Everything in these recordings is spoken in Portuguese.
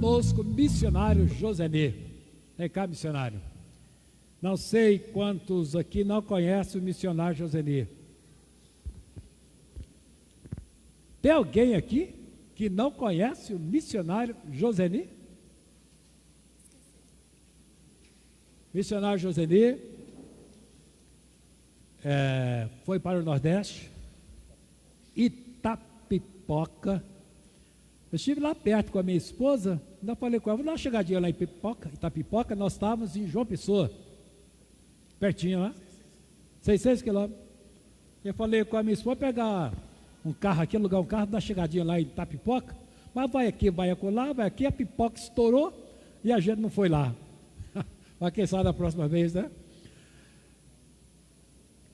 conosco o missionário Joseni. Vem cá, missionário. Não sei quantos aqui não conhecem o missionário Joseni. Tem alguém aqui que não conhece o missionário Joseni? Missionário Joseni foi para o Nordeste, Itapipoca. Eu estive lá perto com a minha esposa, ainda falei com ela, vou dar uma chegadinha lá em Itapipoca, nós estávamos em João Pessoa, pertinho lá, 600 quilômetros. Eu falei com a minha esposa, pegar um carro aqui, alugar um carro, dar uma chegadinha lá em Itapipoca, mas vai aqui, vai acolá, vai aqui, a pipoca estourou e a gente não foi lá. Mas quem sabe da próxima vez, né?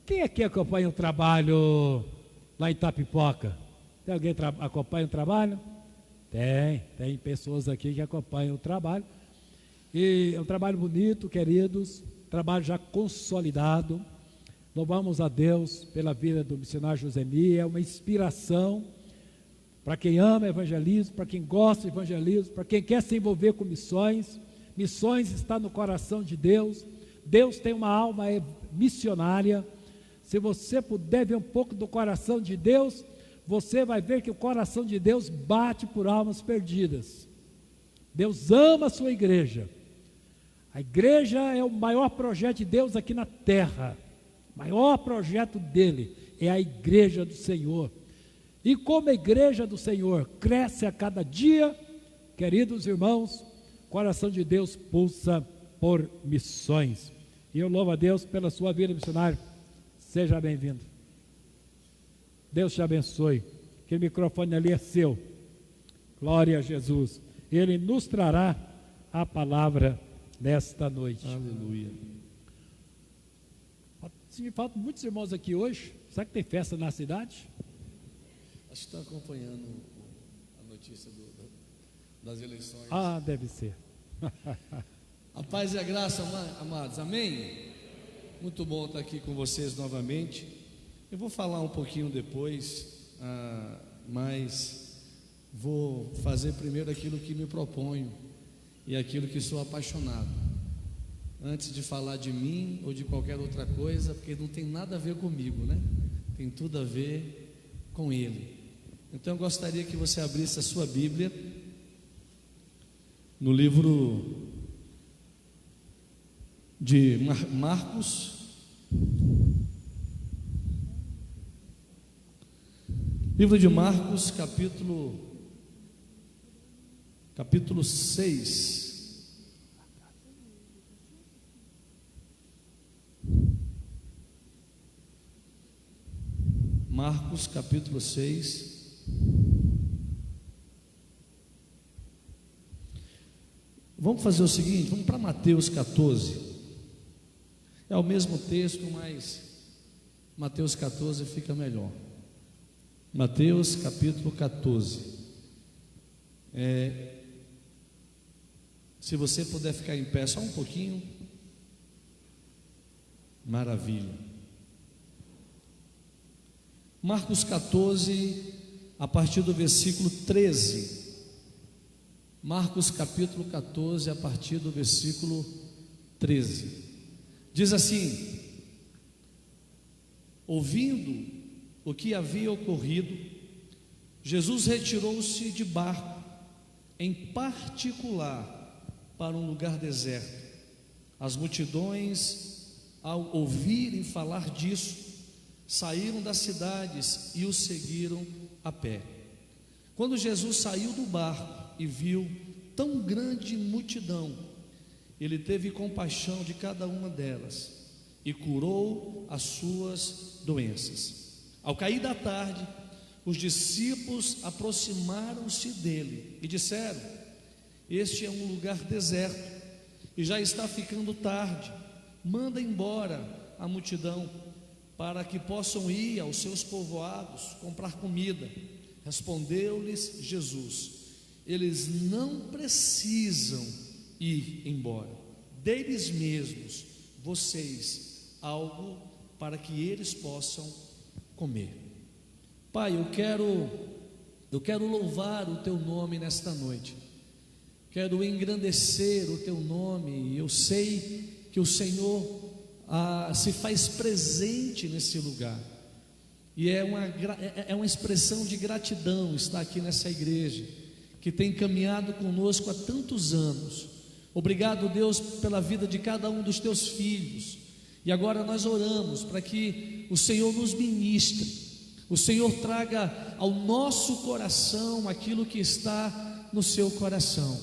Quem aqui acompanha o trabalho lá em Itapipoca? Tem alguém que acompanha o trabalho? Tem pessoas aqui que acompanham o trabalho. E é um trabalho bonito, queridos, trabalho já consolidado. Louvamos a Deus pela vida do missionário Joseni, é uma inspiração para quem ama evangelismo, para quem gosta de evangelismo, para quem quer se envolver com missões. Missões está no coração de Deus. Deus tem uma alma missionária. Se você puder ver um pouco do coração de Deus, você vai ver que o coração de Deus bate por almas perdidas. Deus ama a sua igreja. A igreja é o maior projeto de Deus aqui na terra. O maior projeto dele é a igreja do Senhor. E como a igreja do Senhor cresce a cada dia, queridos irmãos, o coração de Deus pulsa por missões. E eu louvo a Deus pela sua vida, missionário. Seja bem-vindo. Deus te abençoe. Aquele microfone ali é seu. Glória a Jesus. Ele nos trará a palavra nesta noite. Aleluia. Faltam muitos irmãos aqui hoje. Será que tem festa na cidade? Acho que estão acompanhando a notícia das eleições. Ah, deve ser. A paz e a graça, amados. Amém? Muito bom estar aqui com vocês novamente. Eu vou falar um pouquinho depois, mas vou fazer primeiro aquilo que me proponho e aquilo que sou apaixonado, antes de falar de mim ou de qualquer outra coisa, porque não tem nada a ver comigo, né? Tem tudo a ver com Ele. Então eu gostaria que você abrisse a sua Bíblia no livro de Marcos, livro de Marcos, capítulo 6. Marcos, capítulo 6. Vamos fazer o seguinte, vamos para Mateus 14. É o mesmo texto, mas Mateus 14 fica melhor. Mateus capítulo 14. Se você puder ficar em pé só um pouquinho. Maravilha. Marcos 14, a partir do versículo 13. Marcos capítulo 14, a partir do versículo 13. Diz assim: ouvindo o que havia ocorrido, Jesus retirou-se de barco, em particular, para um lugar deserto. As multidões, ao ouvirem falar disso, saíram das cidades e o seguiram a pé. Quando Jesus saiu do barco e viu tão grande multidão, ele teve compaixão de cada uma delas e curou as suas doenças. Ao cair da tarde, os discípulos aproximaram-se dele e disseram: este é um lugar deserto e já está ficando tarde. Manda embora a multidão para que possam ir aos seus povoados comprar comida. Respondeu-lhes Jesus: eles não precisam ir embora, deles mesmos vocês algo para que eles possam comer. Pai, eu quero louvar o teu nome nesta noite. quero engrandecer o teu nome. Eu sei que o Senhor se faz presente nesse lugar, e é uma expressão de gratidão estar aqui nessa igreja, que tem caminhado conosco há tantos anos. Obrigado, Deus, pela vida de cada um dos teus filhos. E agora nós oramos para que o Senhor nos ministre, o Senhor traga ao nosso coração aquilo que está no seu coração.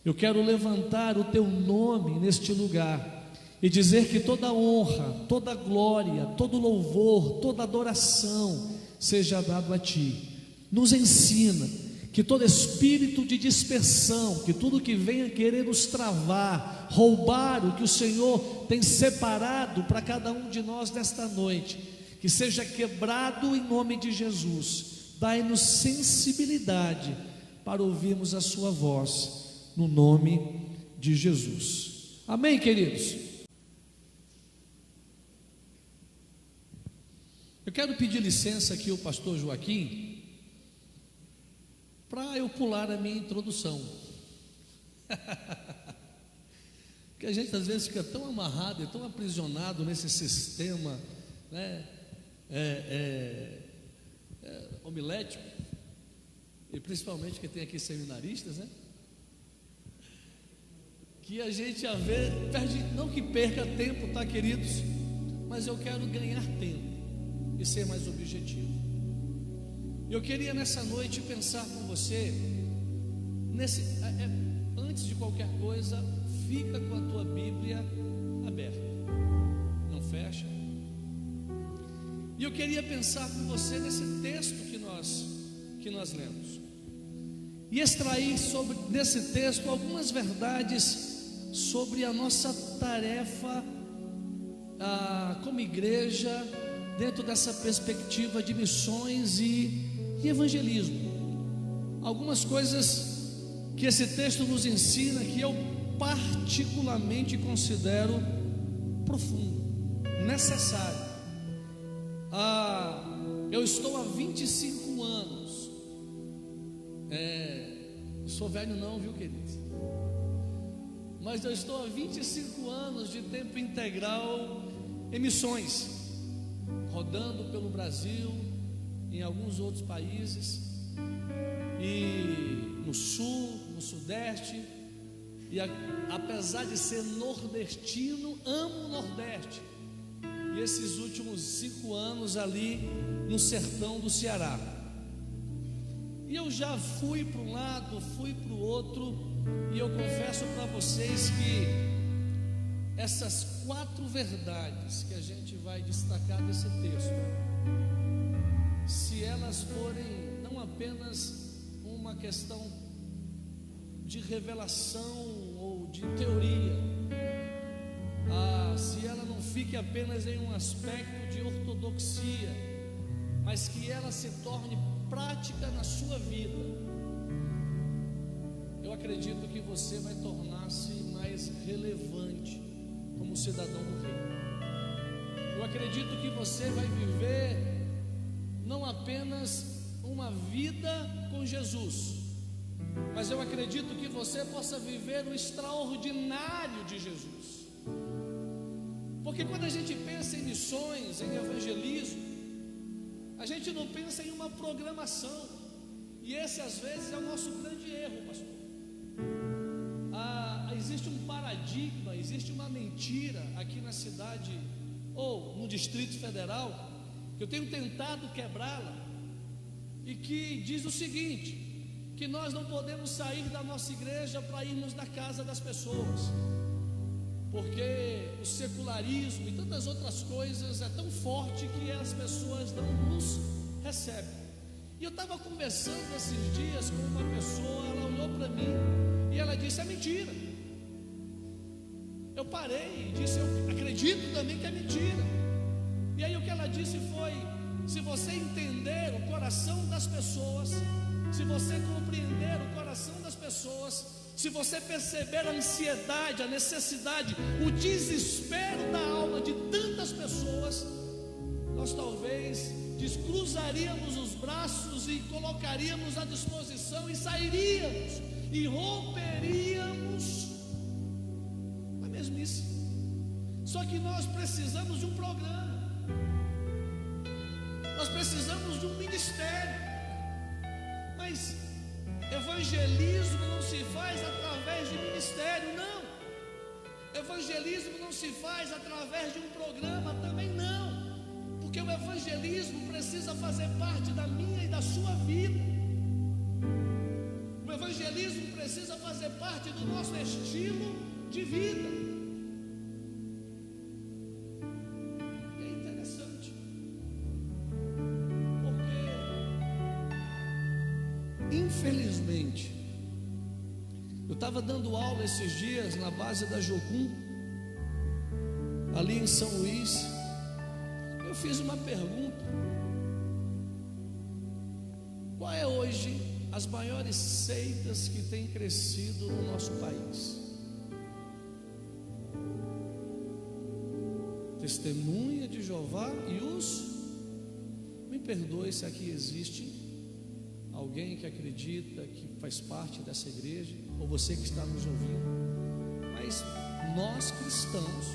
Eu quero levantar o teu nome neste lugar e dizer que toda honra, toda glória, todo louvor, toda adoração seja dado a ti. Nos ensina que todo espírito de dispersão, que tudo que venha querer nos travar, roubar o que o Senhor tem separado para cada um de nós nesta noite, que seja quebrado em nome de Jesus. Dai-nos sensibilidade para ouvirmos a sua voz, no nome de Jesus. Amém, queridos? Eu quero pedir licença aqui ao pastor Joaquim, para eu pular a minha introdução. Porque a gente às vezes fica tão amarrado e tão aprisionado nesse sistema, né, homilético, e principalmente que tem aqui seminaristas, né, que a gente a ver, perde, não que perca tempo, tá, queridos, mas eu quero ganhar tempo e ser mais objetivo. Eu queria nessa noite pensar com você antes de qualquer coisa, fica com a tua Bíblia aberta, não fecha. E eu queria pensar com você nesse texto que nós lemos, e extrair desse texto algumas verdades sobre a nossa tarefa como igreja, dentro dessa perspectiva de missões e evangelismo. Algumas coisas que esse texto nos ensina, que eu particularmente considero profundo, necessário. Eu estou há 25 anos, sou velho não, viu, querido? Mas eu estou há 25 anos de tempo integral em missões, rodando pelo Brasil, em alguns outros países, e no sul, no sudeste, e apesar de ser nordestino, amo o Nordeste, e esses últimos 5 anos ali no sertão do Ceará, e eu já fui para um lado, fui para o outro, e eu confesso para vocês que essas 4 verdades que a gente vai destacar desse texto, se elas forem não apenas uma questão de revelação ou de teoria, se ela não fique apenas em um aspecto de ortodoxia, mas que ela se torne prática na sua vida, eu acredito que você vai tornar-se mais relevante como cidadão do reino. Eu acredito que você vai viver não apenas uma vida com Jesus, mas eu acredito que você possa viver o extraordinário de Jesus. Porque quando a gente pensa em missões, em evangelismo, a gente não pensa em uma programação, e esse às vezes é o nosso grande erro, pastor. Existe um paradigma, existe uma mentira aqui na cidade ou no Distrito Federal, que eu tenho tentado quebrá-la, e que diz o seguinte: que nós não podemos sair da nossa igreja para irmos na casa das pessoas, porque o secularismo e tantas outras coisas é tão forte que as pessoas não nos recebem. E eu estava conversando esses dias com uma pessoa, ela olhou para mim e ela disse: é mentira. Eu parei e disse: eu acredito também que é mentira. E aí o que ela disse foi: se você entender o coração das pessoas, se você compreender o coração das pessoas, se você perceber a ansiedade, a necessidade, o desespero da alma de tantas pessoas, nós talvez descruzaríamos os braços e colocaríamos à disposição e sairíamos e romperíamos a mesmice. Só que nós precisamos de um programa, nós precisamos de um ministério. Mas evangelismo não se faz através de ministério, não. Evangelismo não se faz através de um programa, também não. Porque o evangelismo precisa fazer parte da minha e da sua vida. O evangelismo precisa fazer parte do nosso estilo de vida. E é interessante, porque infelizmente eu estava dando aula esses dias na base da Jocum, ali em São Luís. Eu fiz uma pergunta: qual é hoje as maiores seitas que têm crescido no nosso país? Testemunha de Jeová e os... Me perdoe se aqui existe alguém que acredita, que faz parte dessa igreja, ou você que está nos ouvindo, mas nós cristãos,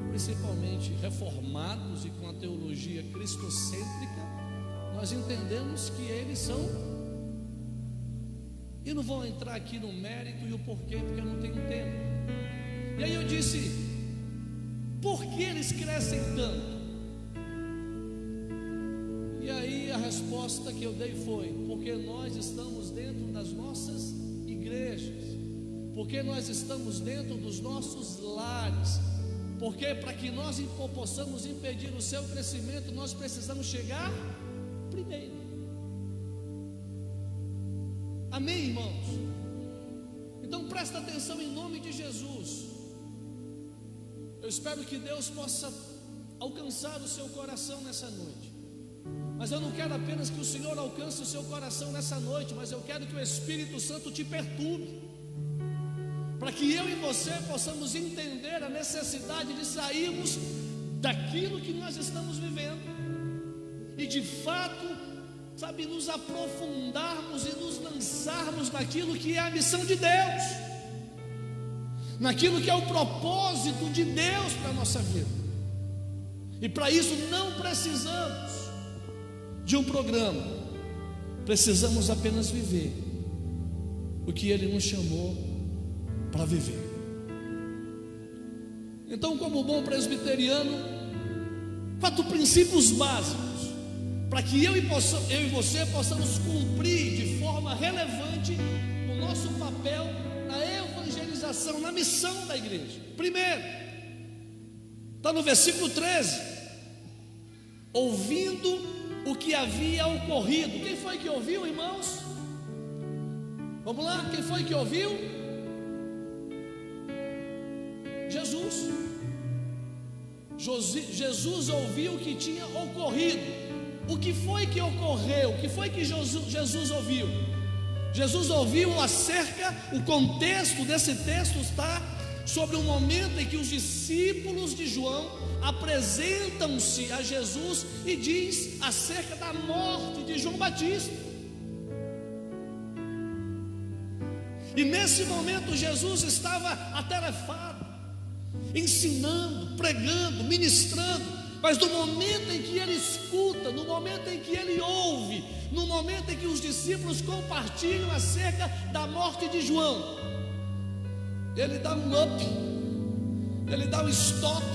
principalmente reformados e com a teologia cristocêntrica, nós entendemos que eles são, e não vou entrar aqui no mérito e o porquê, porque eu não tenho tempo. E aí eu disse: por que eles crescem tanto? E aí a resposta que eu dei foi: porque nós estamos dentro das nossas igrejas, porque nós estamos dentro dos nossos lares, porque para que nós possamos impedir o seu crescimento, nós precisamos chegar primeiro. Amém, irmãos? Então presta atenção em nome de Jesus. Eu espero que Deus possa alcançar o seu coração nessa noite. Mas eu não quero apenas que o Senhor alcance o seu coração nessa noite, mas eu quero que o Espírito Santo te perturbe, para que eu e você possamos entender a necessidade de sairmos daquilo que nós estamos vivendo e de fato, sabe, nos aprofundarmos e nos lançarmos naquilo que é a missão de Deus, naquilo que é o propósito de Deus para a nossa vida. E para isso não precisamos de um programa, precisamos apenas viver o que Ele nos chamou para viver. Então, como bom presbiteriano, 4 princípios básicos para que eu e você possamos cumprir de forma relevante o nosso papel na evangelização, na missão da igreja. Primeiro, está no versículo 13: ouvindo o que havia ocorrido. Quem foi que ouviu, irmãos? Vamos lá, quem foi que ouviu? Jesus. Jesus ouviu o que tinha ocorrido. O que foi que ocorreu? O que foi que Jesus ouviu? Jesus ouviu acerca, o contexto desse texto está sobre um momento em que os discípulos de João apresentam-se a Jesus e diz acerca da morte de João Batista. E nesse momento Jesus estava atarefado, ensinando, pregando, ministrando. Mas no momento em que ele escuta, no momento em que ele ouve, no momento em que os discípulos compartilham acerca da morte de João, ele dá um up, ele dá um stop,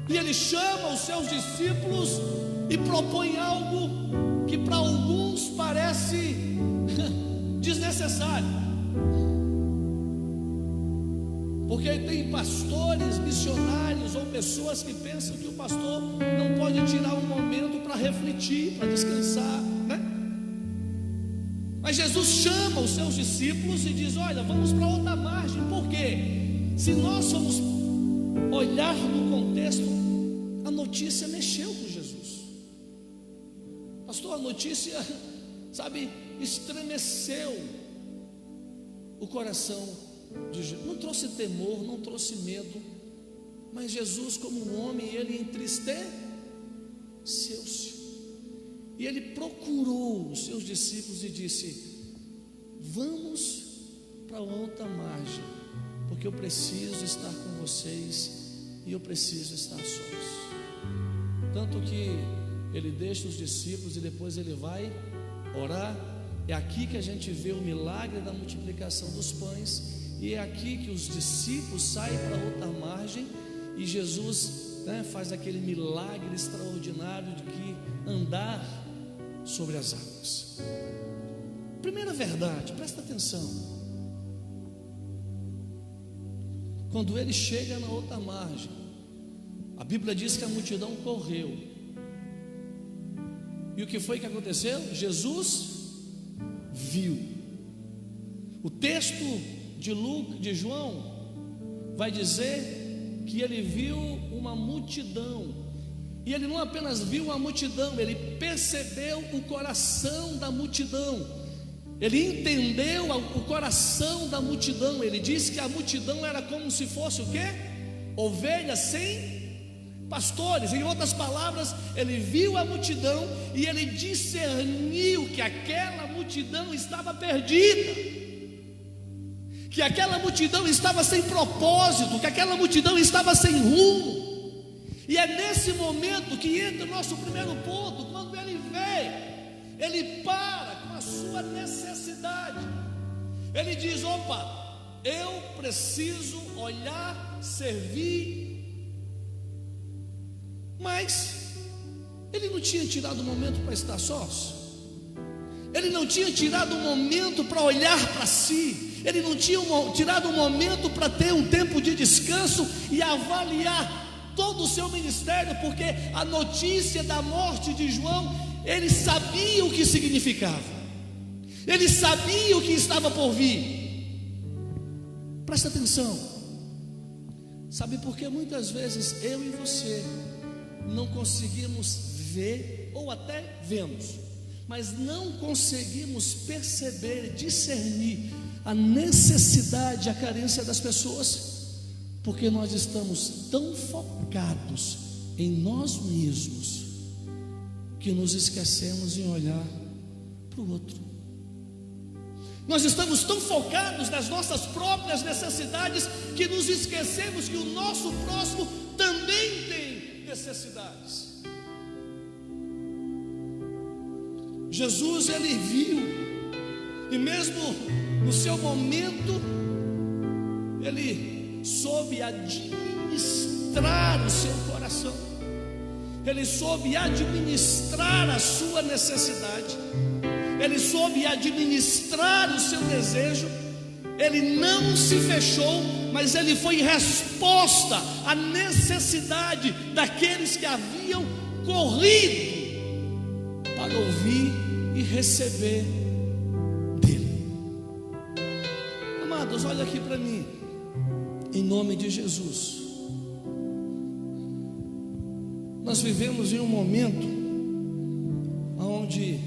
e ele chama os seus discípulos e propõe algo que para alguns parece desnecessário. Porque tem pastores, missionários ou pessoas que pensam que o pastor não pode tirar um momento para refletir, para descansar, né? Mas Jesus chama os seus discípulos e diz: olha, vamos para outra margem. Por quê? Se nós formos olhar no contexto, a notícia mexeu com Jesus. Pastor, a notícia, sabe, estremeceu o coração de Jesus. Não trouxe temor, não trouxe medo, mas Jesus, como um homem, ele entristeceu-se. E ele procurou os seus discípulos e disse: vamos para outra margem, porque eu preciso estar com vocês e eu preciso estar sós. Tanto que ele deixa os discípulos e depois ele vai orar. É aqui que a gente vê o milagre da multiplicação dos pães, e é aqui que os discípulos saem para outra margem e Jesus, faz aquele milagre extraordinário de que andar sobre as águas. Primeira verdade, presta atenção. Quando ele chega na outra margem, a Bíblia diz que a multidão correu. E o que foi que aconteceu? Jesus viu. O texto de João vai dizer que ele viu uma multidão. E ele não apenas viu uma multidão, ele percebeu o coração da multidão. Ele entendeu o coração da multidão. Ele disse que a multidão era como se fosse o quê? Ovelhas sem pastores. Em outras palavras, ele viu a multidão e ele discerniu que aquela multidão estava perdida, que aquela multidão estava sem propósito, que aquela multidão estava sem rumo. E é nesse momento que entra o nosso primeiro ponto. Quando ele vê, ele para com a sua necessidade. Ele diz: opa, eu preciso olhar, servir. Mas ele não tinha tirado um momento para estar sós. Ele não tinha tirado um momento para olhar para si. Ele não tinha tirado um momento para ter um tempo de descanso e avaliar todo o seu ministério, porque a notícia da morte de João, ele sabia o que significava, ele sabia o que estava por vir. Presta atenção. Sabe por que muitas vezes eu e você não conseguimos ver, ou até vemos, mas não conseguimos perceber, discernir a necessidade, a carência das pessoas? Porque nós estamos tão focados em nós mesmos que nos esquecemos em olhar para o outro. Nós estamos tão focados nas nossas próprias necessidades que nos esquecemos que o nosso próximo também tem necessidades. Jesus, ele viu, e mesmo no seu momento, ele soube administrar o seu coração, ele soube administrar a sua necessidade, ele soube administrar o seu desejo. Ele não se fechou, mas ele foi em resposta à necessidade daqueles que haviam corrido para ouvir e receber dele. Amados, olha aqui para mim, em nome de Jesus. Nós vivemos em um momento onde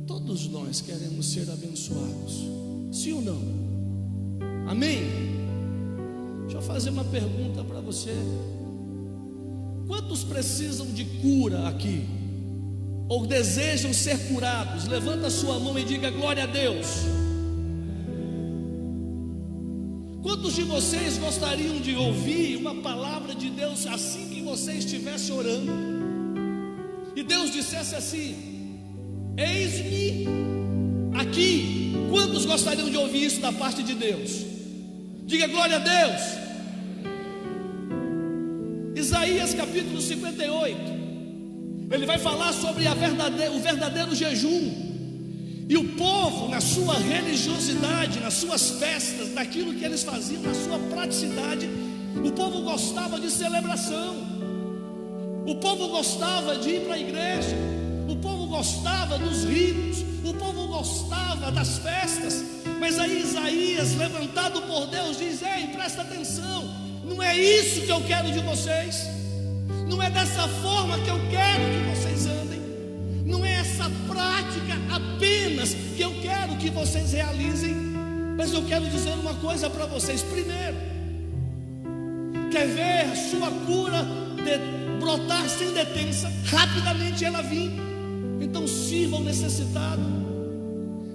todos nós queremos ser abençoados, sim ou não? Amém? Deixa eu fazer uma pergunta para você. Quantos precisam de cura aqui? Ou desejam ser curados? Levanta a sua mão e diga glória a Deus. Quantos de vocês gostariam de ouvir uma palavra de Deus assim que você estivesse orando? E Deus dissesse assim: eis-me aqui. Quantos gostariam de ouvir isso da parte de Deus? Diga glória a Deus. Isaías capítulo 58, ele vai falar sobre o verdadeiro jejum. E o povo, na sua religiosidade, nas suas festas, naquilo que eles faziam, na sua praticidade, o povo gostava de celebração, o povo gostava de ir para a igreja, o povo gostava dos ritos, o povo gostava das festas. Mas aí Isaías, levantado por Deus, diz: ei, presta atenção, não é isso que eu quero de vocês, não é dessa forma que eu quero que vocês andem, não é essa prática apenas que eu quero que vocês realizem. Mas eu quero dizer uma coisa para vocês. Primeiro, quer ver a sua cura brotar sem detença, rapidamente ela vir? Então sirva o necessitado,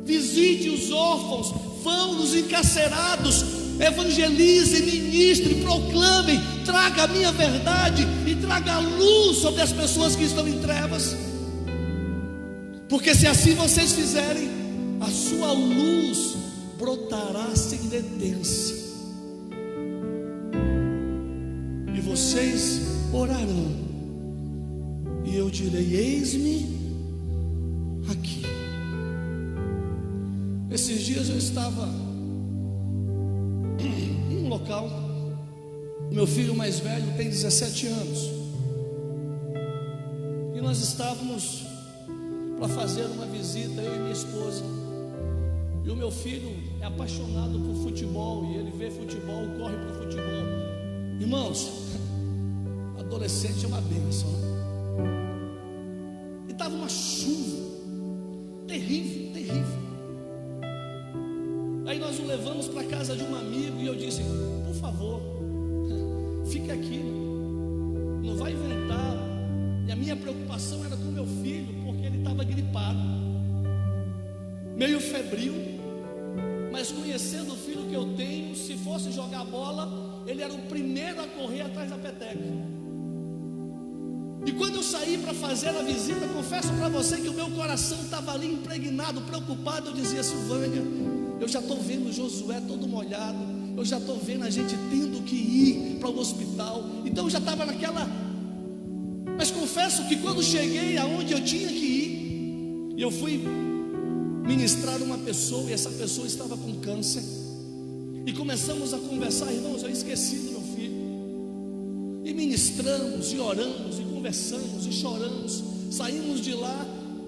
visite os órfãos, vão nos encarcerados, evangelizem, ministrem, proclamem, traga a minha verdade e traga a luz sobre as pessoas que estão em trevas. Porque se assim vocês fizerem, a sua luz brotará sem detência, e vocês orarão, e eu direi: eis-me aqui. Esses dias eu estava em um local, meu filho mais velho tem 17 anos, e nós estávamos para fazer uma visita, eu e minha esposa. E o meu filho é apaixonado por futebol, e ele vê futebol, corre para o futebol. Irmãos, adolescente é uma bênção, né? E estava uma chuva terrível, terrível. Aí nós o levamos para a casa de um amigo, e eu disse: por favor, fique aqui, não vai inventar. E a minha preocupação era com meu filho, porque ele estava gripado, meio febril, mas conhecendo o filho que eu tenho, se fosse jogar bola, ele era o primeiro a correr atrás da peteca. E quando eu saí para fazer a visita, confesso para você que o meu coração estava ali impregnado, preocupado. Eu dizia: Silvânia, eu já estou vendo o Josué todo molhado, eu já estou vendo a gente tendo que ir para o hospital. Então eu já estava naquela. Mas confesso que quando cheguei aonde eu tinha que ir, eu fui ministrar uma pessoa, e essa pessoa estava com câncer, e começamos a conversar. Irmãos, eu esqueci do meu filho, e ministramos, e oramos, e conversamos, e choramos. Saímos de lá,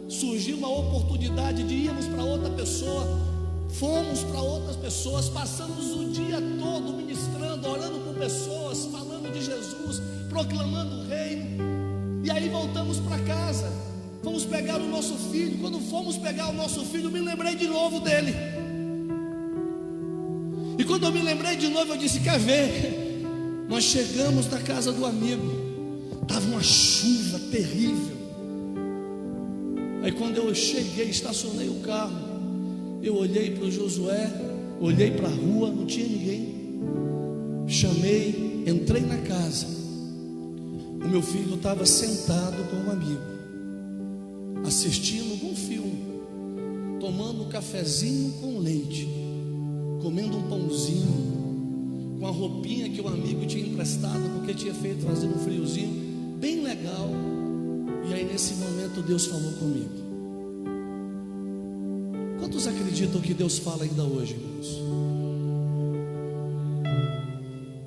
surgiu uma oportunidade de irmos para outra pessoa, fomos para outras pessoas, passamos o dia todo ministrando, orando por pessoas, falando de Jesus, proclamando o reino. E aí voltamos para casa, fomos pegar o nosso filho. Quando fomos pegar o nosso filho, me lembrei de novo dele. E quando eu me lembrei de novo, eu disse: quer ver? Nós chegamos na casa do amigo, estava uma chuva terrível. Aí quando eu cheguei, estacionei o carro, eu olhei para o Josué, olhei para a rua, não tinha ninguém. Chamei, entrei na casa. O meu filho estava sentado com um amigo, assistindo um filme, tomando um cafezinho com leite, comendo um pãozinho, com a roupinha que o amigo tinha emprestado, porque tinha feito fazer um friozinho, bem legal. E aí nesse momento Deus falou comigo. Quantos acreditam que Deus fala ainda hoje, irmãos?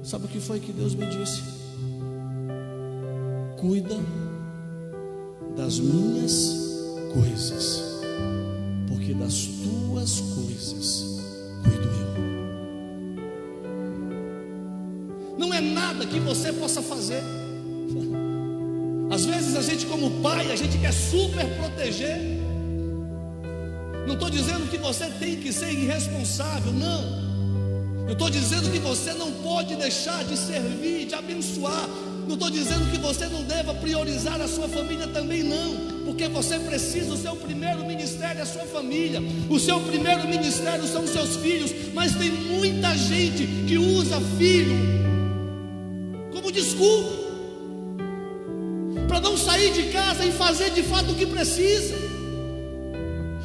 Sabe o que foi que Deus me disse? Cuida das minhas coisas, porque das tuas coisas cuido eu. Não é nada que você possa fazer. Às vezes a gente, como pai, a gente quer super proteger. Não estou dizendo que você tem que ser irresponsável, não. Eu estou dizendo que você não pode deixar de servir, de abençoar. Não estou dizendo que você não deva priorizar a sua família também, não. Porque você precisa, o seu primeiro ministério é a sua família, o seu primeiro ministério são os seus filhos. Mas tem muita gente que usa filho como desculpa para não sair de casa e fazer de fato o que precisa.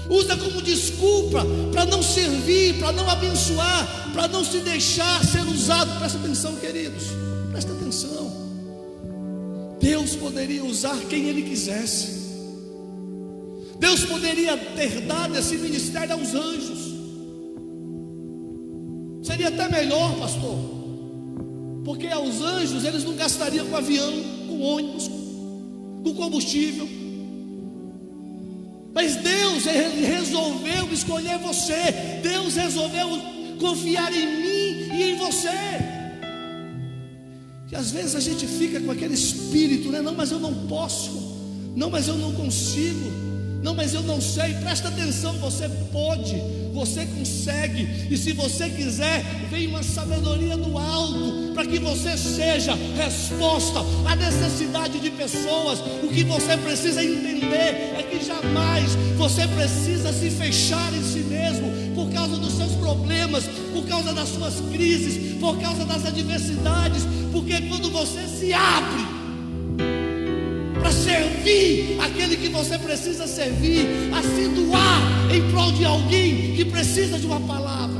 Usa como desculpa para não servir, para não abençoar, para não se deixar ser usado. Presta atenção, queridos, presta atenção. Deus poderia usar quem Ele quisesse. Deus poderia ter dado esse ministério aos anjos. Seria até melhor, pastor, porque aos anjos eles não gastariam com avião, com ônibus, com combustível. Mas Deus resolveu escolher você. Deus resolveu confiar em mim e em você. E às vezes a gente fica com aquele espírito, né? Não, mas eu não posso. Não, mas eu não consigo. Não, mas eu não sei. Presta atenção, você pode. você consegue. E se você quiser, vem uma sabedoria do alto, para que você seja resposta à necessidade de pessoas. O que você precisa entender é que jamais você precisa se fechar em si mesmo, por causa dos seus problemas, por causa das suas crises, por causa das adversidades. Porque quando você se abre para servir aquele que você precisa servir, a se doar em prol de alguém que precisa de uma palavra,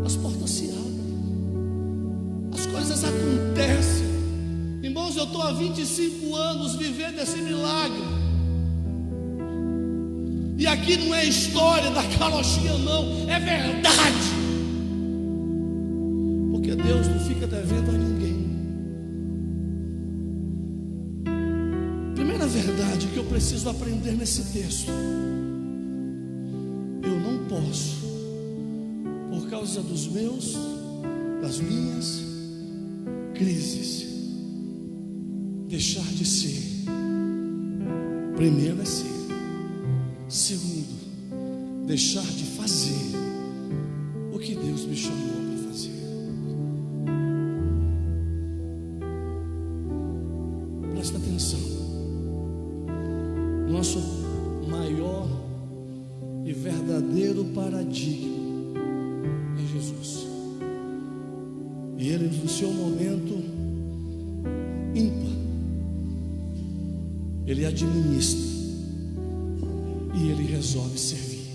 as portas se abrem, as coisas acontecem. Irmãos, eu estou há 25 anos vivendo esse milagre, e aqui não é história da carochinha não, é verdade, porque Deus não fica devendo a ninguém. Primeira verdade que eu preciso aprender nesse texto: eu não posso, por causa das minhas crises, deixar de ser. Primeiro é ser. Segundo, deixar de fazer o que Deus me chamou para fazer. Presta atenção. Nosso maior e verdadeiro paradigma é Jesus. E Ele, no seu momento ímpar, Ele administra e Ele resolve servir.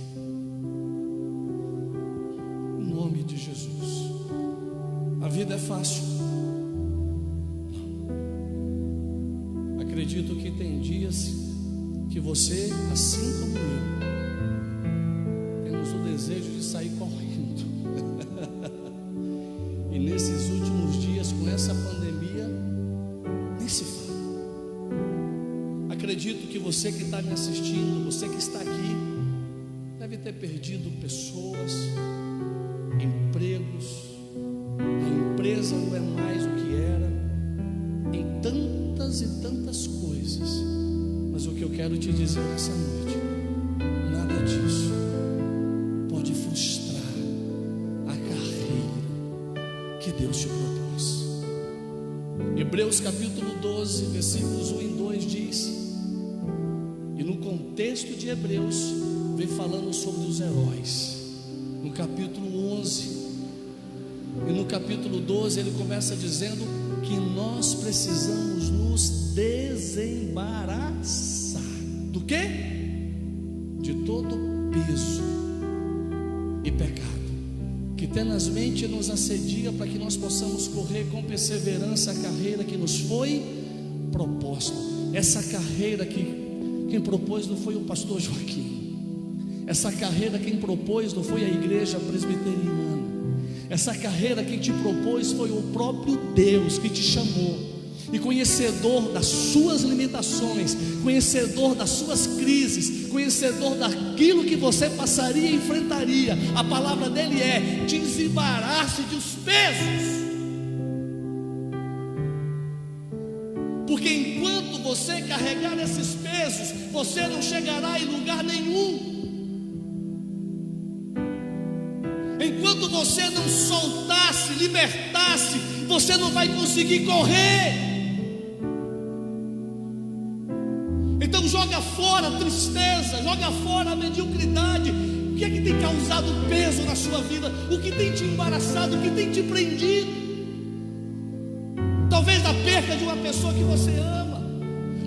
Em nome de Jesus. A vida é fácil? Não. Acredito que tem dias que você, assim como eu, temos o desejo de sair correndo. E nesses últimos dias, com essa pandemia, nem se fala. Acredito que você que está me assistindo, você que está aqui, deve ter perdido pessoas, empregos, a empresa não é mais o que era, em tantas e tantas coisas. Mas o que eu quero te dizer nessa noite, nada disso pode frustrar a carreira que Deus te propôs. Hebreus capítulo 12, versículos 1 e 2 diz, e no contexto de Hebreus vem falando sobre os heróis. No capítulo 11 e no capítulo 12 ele começa dizendo que nós precisamos nos desembaraçar do quê? De todo peso e pecado que tenazmente nos assedia, para que nós possamos correr com perseverança a carreira que nos foi proposta. Essa carreira que quem propôs não foi o pastor Joaquim. Essa carreira quem propôs não foi a igreja presbiteriana. Essa carreira quem te propôs foi o próprio Deus que te chamou. E conhecedor das suas limitações, conhecedor das suas crises, conhecedor daquilo que você passaria e enfrentaria, a palavra dele é: desembarace dos pesos. Porque enquanto você carregar esses pesos, você não chegará em lugar nenhum. Enquanto você não soltasse, libertasse, você não vai conseguir correr. Então joga fora a tristeza, joga fora a mediocridade. O que é que tem causado peso na sua vida? O que tem te embaraçado? O que tem te prendido? Talvez a perca de uma pessoa que você ama,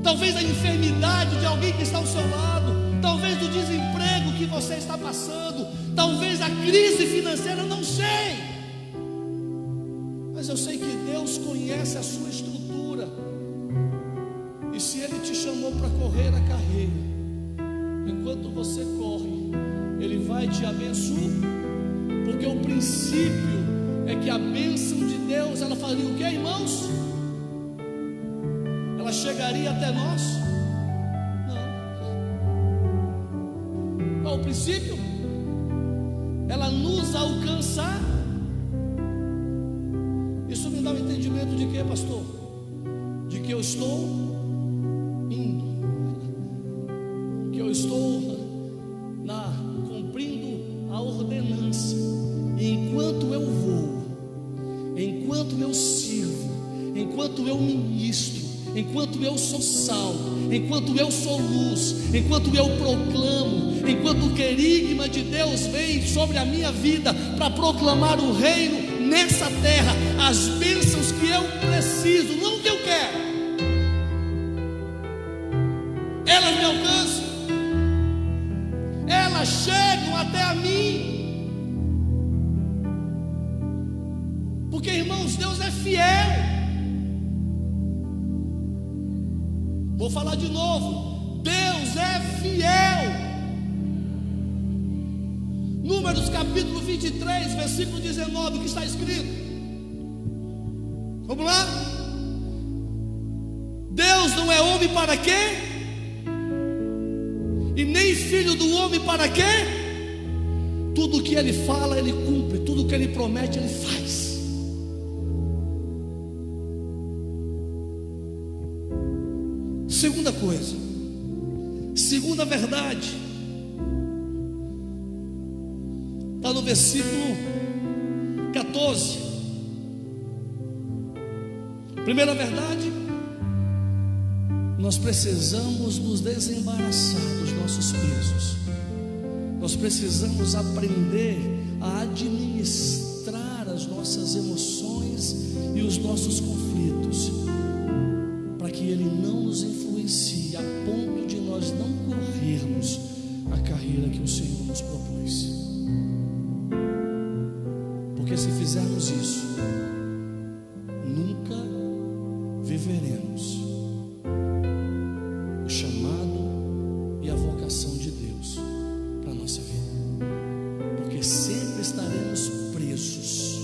talvez a enfermidade de alguém que está ao seu lado, talvez do desemprego que você está passando, talvez a crise financeira, não sei. Mas eu sei que Deus conhece a sua estrutura. E se Ele te chamou para correr a carreira, enquanto você corre, Ele vai te abençoar. Porque o princípio é que a bênção de Deus, ela faria o que, irmãos? Ela chegaria até nós? Não. Qual o princípio? Ela nos alcançar. Isso me dá um entendimento de quê, pastor? De que eu estou indo, que eu estou cumprindo eu sirvo, enquanto eu ministro, enquanto eu sou sal, enquanto eu sou luz, enquanto eu proclamo, enquanto o querigma de Deus vem sobre a minha vida para proclamar o reino nessa terra, as bênçãos que eu preciso, não o que eu quero, elas me alcançam, elas chegam até a mim. Porque, irmãos, Deus é fiel. Vou falar de novo: Deus é fiel. Números capítulo 23, versículo 19, que está escrito. Vamos lá? Deus não é homem para quê? E nem filho do homem para quê? Tudo que ele fala, ele cumpre. Tudo que ele promete, ele faz. Segunda coisa, segunda verdade, está no versículo 14. Primeira verdade, nós precisamos nos desembaraçar dos nossos pesos. Nós precisamos aprender a administrar as nossas emoções e os nossos conflitos, para que ele não nos influencie a ponto de nós não corrermos a carreira que o Senhor nos propôs. Porque se fizermos isso, nunca viveremos o chamado e a vocação de Deus para a nossa vida, porque sempre estaremos presos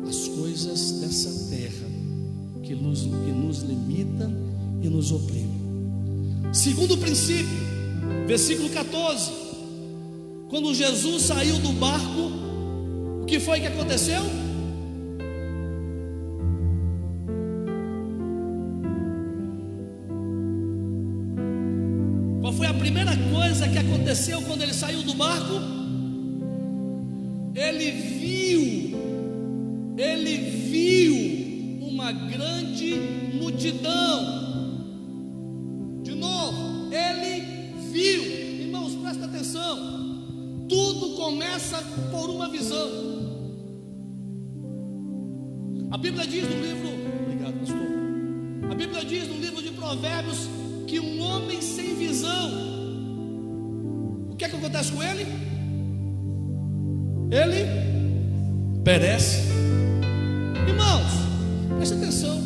às coisas dessa terra que nos limita e nos oprime. Segundo princípio, versículo 14: quando Jesus saiu do barco, o que foi que aconteceu? Qual foi a primeira coisa que aconteceu quando ele saiu do barco? Ele viu uma grande multidão. De novo, ele viu. Irmãos, presta atenção. Tudo começa por uma visão. A Bíblia diz no livro, obrigado, pastor. A Bíblia diz no livro de Provérbios que um homem sem visão, o que é que acontece com ele? Ele perece. Irmãos, presta atenção.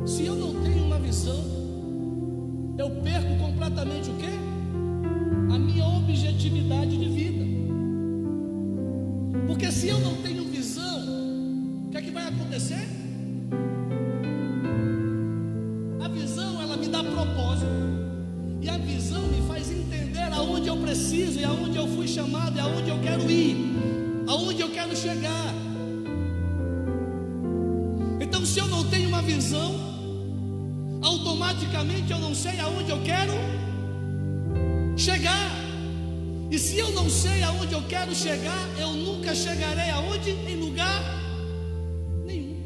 Se eu não tenho uma visão, eu perco completamente o quê? A minha objetividade de vida. Porque se eu não tenho visão, o que é que vai acontecer? A visão, ela me dá propósito. E a visão me faz entender aonde eu preciso, e aonde eu fui chamado, e aonde eu quero ir, aonde eu quero chegar. Então, se eu não tenho uma visão, automaticamente eu não sei aonde eu quero chegar. E se eu não sei aonde eu quero chegar, eu nunca chegarei aonde? Em lugar nenhum.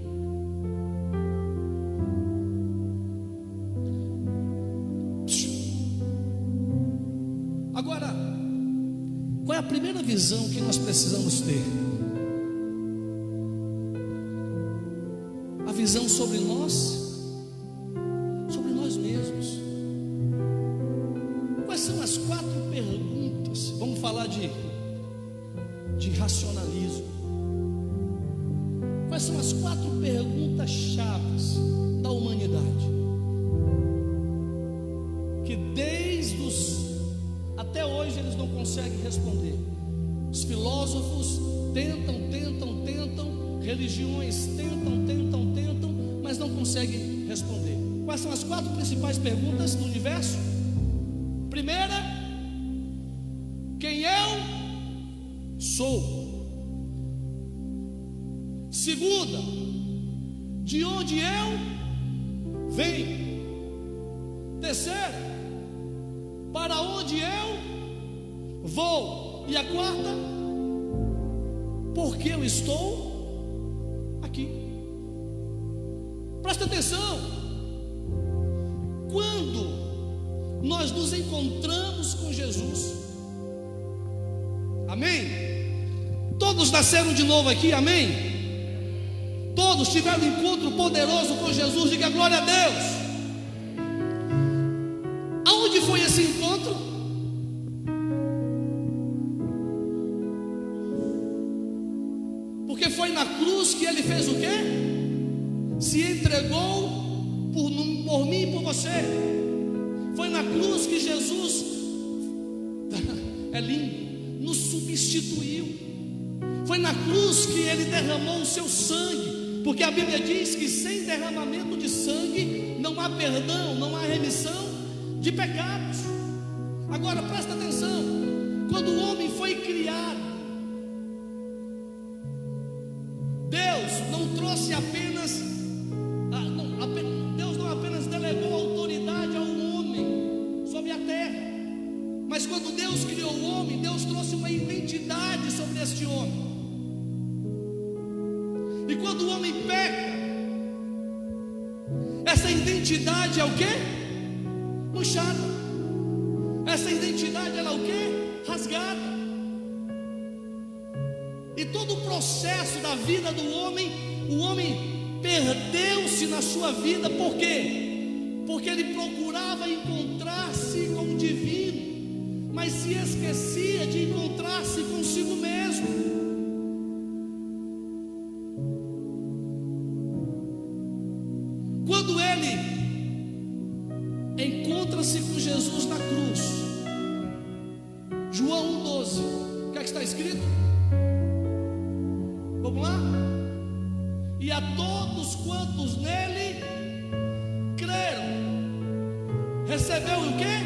Agora, qual é a primeira visão que nós precisamos ter? A visão sobre nós mesmos. Quais são as 4 perguntas? Vamos falar de racionalismo. Quais são as 4 perguntas chaves da humanidade? Que até hoje eles não conseguem responder. Os filósofos tentam, religiões tentam, mas não conseguem responder. Quais são as 4 principais perguntas do universo? Primeira, quem eu sou. Segunda, de onde eu venho. Terceira, para onde eu vou. E a quarta, porque eu estou aqui. Presta atenção. Quando nós nos encontramos com Jesus, amém? Todos nasceram de novo aqui, amém? Todos tiveram um encontro poderoso com Jesus. Diga glória a Deus. Aonde foi esse encontro? Porque foi na cruz que ele fez o quê? Se entregou por mim e por você. Foi na cruz que Jesus é lindo, nos substituiu. Foi na cruz que ele derramou o seu sangue. Porque a Bíblia diz que sem derramamento de sangue não há perdão, não há remissão de pecados. Agora presta atenção. Quando o homem foi criado, Deus não trouxe apenas Deus não apenas delegou autoridade ao homem sobre a terra, mas quando Deus criou o homem, Deus trouxe uma identidade sobre este homem. E quando o homem peca, essa identidade é o quê? Manchada. Essa identidade ela é o quê? Rasgada. E todo o processo da vida do homem, o homem perdeu-se na sua vida. Por quê? Porque ele procurava encontrar-se com o divino, mas se esquecia de encontrar-se consigo mesmo. Quando ele encontra-se com Jesus na cruz, João 1,12, o que é que está escrito? Vamos lá? E a todos quantos nele creram, recebeu o quê?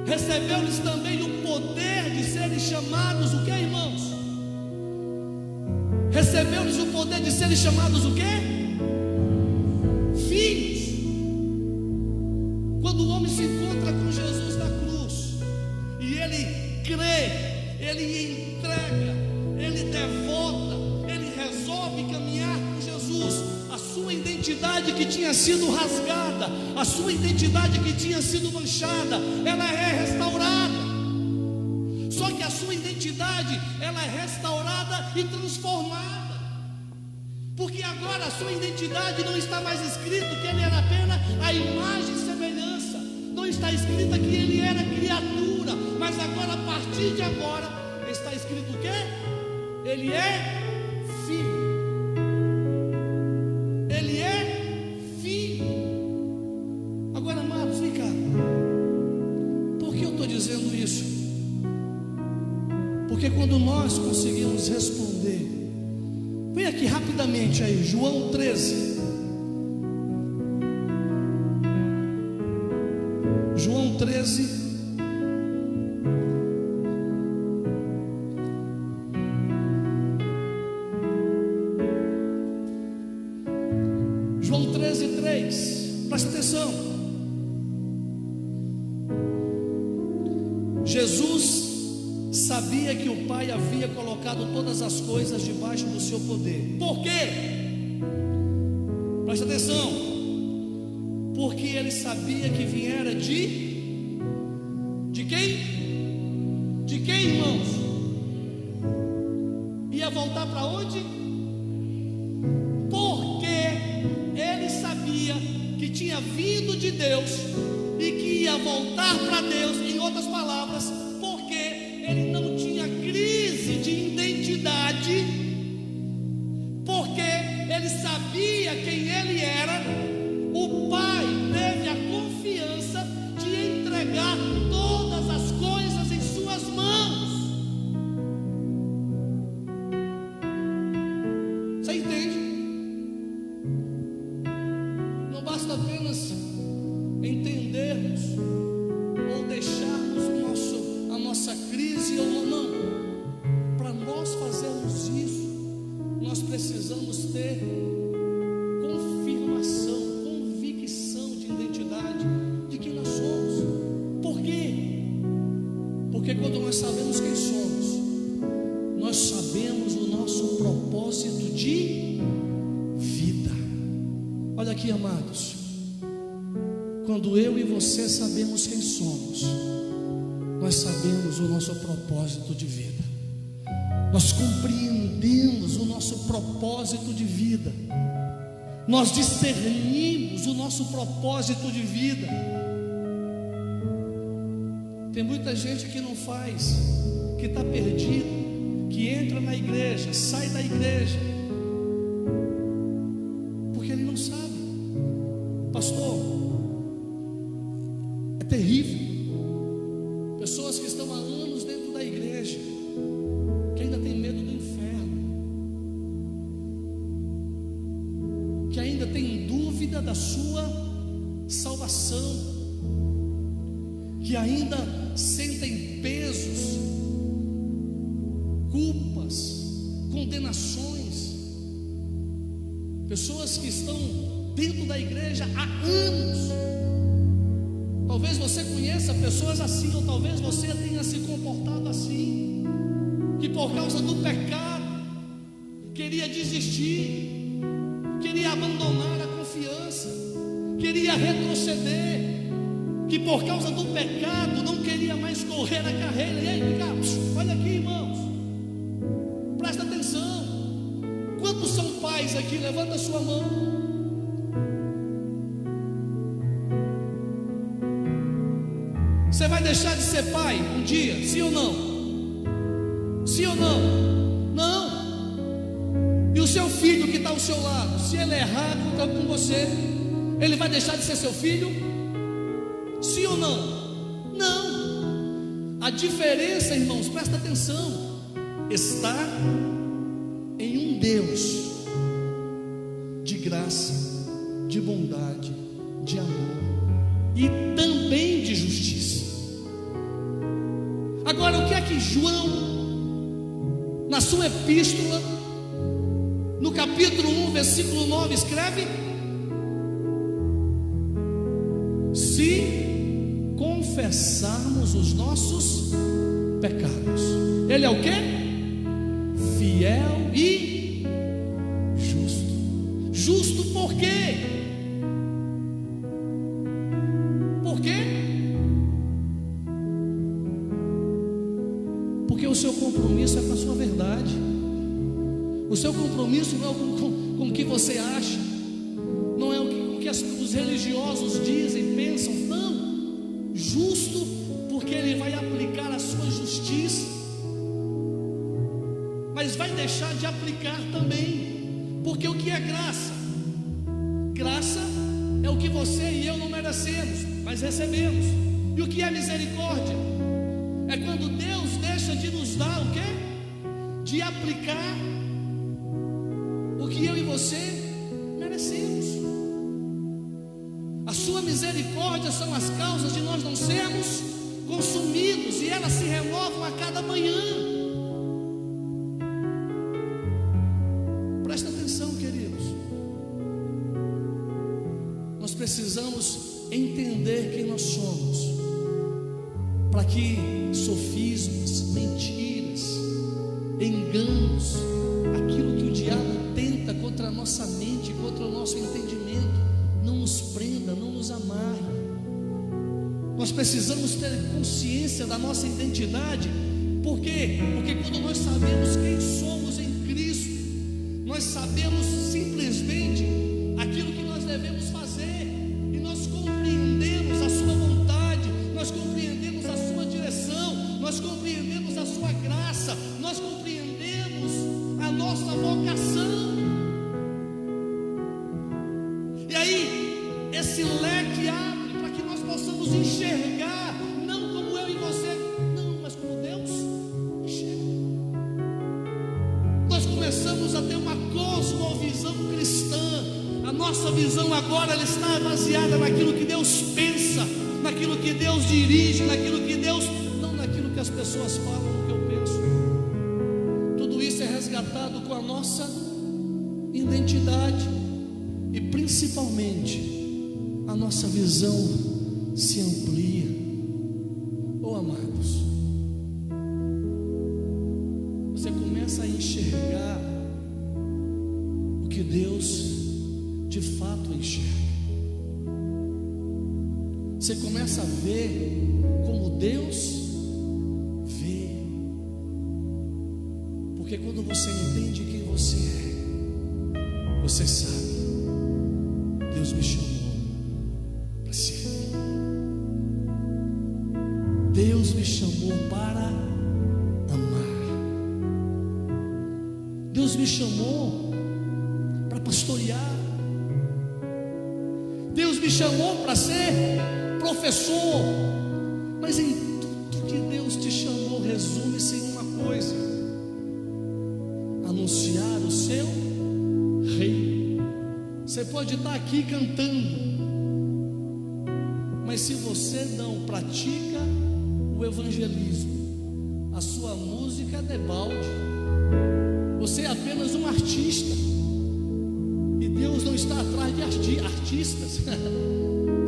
Recebeu-lhes também o poder de serem chamados o quê, irmãos? Recebeu-lhes o poder de serem chamados o quê? Filhos. Quando o homem se encontra com Jesus na cruz e ele crê, ele entrega, ele devota, ele resolve caminhar com Jesus, a sua identidade que tinha sido rasgada, a sua identidade que tinha sido manchada, ela é restaurada. Só que a sua identidade ela é restaurada e transformada. Porque agora a sua identidade não está mais escrito que ele era apenas a imagem e semelhança. Não está escrito que ele era criatura. Mas agora, a partir de agora, está escrito o quê? Ele é filho. Ele é filho. Agora, amados, vem cá. Por que eu estou dizendo isso? Porque quando nós conseguimos responder, vem aqui rapidamente aí, João 13. João 13. João 13:3. Presta atenção. Jesus sabia que o Pai havia colocado todas as coisas debaixo do seu poder. Por quê? Presta atenção. Porque ele sabia que viera de quem? De quem, irmãos? Ia voltar para onde? Porque ele sabia que tinha vindo de Deus e que ia voltar para Deus. Em outras palavras, ele não tinha crise de identidade, porque ele sabia quem ele era. O Pai teve a confiança de entregar todas as coisas em suas mãos. Você entende? Não basta apenas entendermos ou deixarmos a nossa crise ou não. Para nós fazermos isso, nós precisamos ter confirmação, convicção de identidade de quem nós somos. Por quê? Porque quando nós sabemos quem somos, nós nós sabemos o nosso propósito de vida. Olha aqui, amados, quando eu e você sabemos quem somos, nós sabemos o nosso propósito de vida. Nós compreendemos o nosso propósito de vida. Nós discernimos o nosso propósito de vida. Tem muita gente que não faz, que está perdido, que entra na igreja, sai da igreja, porque ele não sabe. Pastor, é terrível. Pessoas que estão há anos dentro da igreja, que ainda tem medo do inferno, que ainda tem dúvida da sua salvação, que ainda sentem pesos, culpas, condenações. Pessoas que estão dentro da igreja há anos. Talvez você conheça pessoas assim, ou talvez você tenha se comportado assim, que por causa do pecado queria desistir, queria abandonar a confiança, queria retroceder, que por causa do pecado não queria mais correr a carreira. E aí, olha aqui, irmãos, presta atenção. Quantos são pais aqui? Levanta a sua mão. Você vai deixar de ser pai um dia? Sim ou não? Sim ou não? Não. E o seu filho que está ao seu lado, se ele errar com você, ele vai deixar de ser seu filho? Sim ou não? Não. A diferença, irmãos, presta atenção, está em um Deus de graça, de bondade, de amor e também de justiça. Agora, o que é que João, na sua epístola, no capítulo 1, versículo 9, escreve? Se confessarmos os nossos pecados, Ele é o quê? Fiel e justo. Justo por quê? Por quê? Porque o seu compromisso é com a sua verdade. O seu compromisso não é com o que você acha, não é o que os religiosos dizem, pensam. Não, justo porque Ele vai aplicar a sua justiça, mas vai deixar de aplicar também. Porque o que é graça? Graça é o que você e eu não merecemos, mas recebemos. E o que é misericórdia? É quando Deus deixa de nos dar o quê? De aplicar o que eu e você merecemos. A sua misericórdia são as causas de nós não sermos consumidos, e elas se renovam a cada manhã. Presta atenção, queridos. Nós precisamos entender quem nós somos, para que sofismas, mentiras, enganos, aquilo que o diabo tenta contra a nossa mente, contra o nosso entendimento, não nos prenda, não nos amarre. Nós precisamos ter consciência da nossa identidade. Por quê? Porque quando nós sabemos quem somos em Cristo, nós sabemos simplesmente aquilo que nós devemos fazer, e nós compreendemos a sua vontade, nós compreendemos a sua direção, nós compreendemos a sua graça, nós compreendemos a nossa vocação. E aí, esse leque abre para que nós possamos enxergar, não como eu e você, não, mas como Deus enxerga. Nós começamos a ter uma cosmovisão cristã. A nossa visão agora, ela está baseada naquilo que Deus pensa, naquilo que Deus dirige, naquilo que Deus, não naquilo que as pessoas falam, no que eu penso. Tudo isso é resgatado com a nossa identidade, e principalmente a nossa visão se amplia. Oh, amados, você começa começa a enxergar o que Deus de fato enxerga. Você começa a ver como Deus vê. Porque quando você entende quem você é, você sabe, Deus me chamou para servir. Deus me chamou para amar. Deus me chamou para pastorear. Deus me chamou para ser professor. Mas em tudo que Deus te chamou, resume-se em uma coisa: anunciar o seu reino. Você pode estar aqui cantando, mas se você não pratica o evangelismo, a sua música é debalde. Você é apenas um artista, e Deus não está atrás de artistas.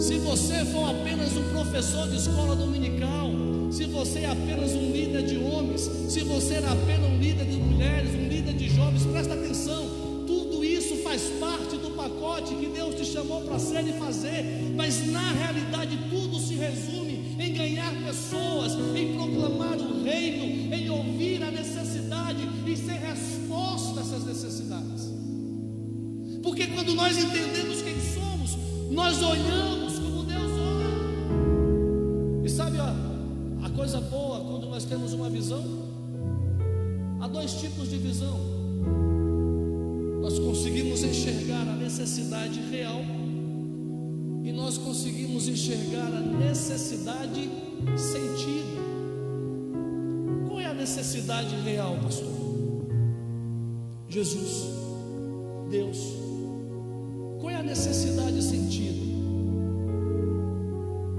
Se você for apenas um professor de escola dominical, se você é apenas um líder de homens, se você é apenas um líder de mulheres, um líder de jovens, presta atenção, tudo isso faz parte do pacote que Deus te chamou para ser e fazer, mas na realidade tudo se resume em ganhar pessoas, em proclamar o reino, em ouvir a necessidade e ser resposta a essas necessidades. Porque quando nós entendemos quem somos, nós olhamos como Deus olha. E sabe a coisa boa quando nós temos uma visão? Há dois tipos de visão. Nós conseguimos enxergar a necessidade real e nós conseguimos enxergar a necessidade sentida. Qual é a necessidade real, pastor? Jesus, Deus. Qual é a necessidade sentida?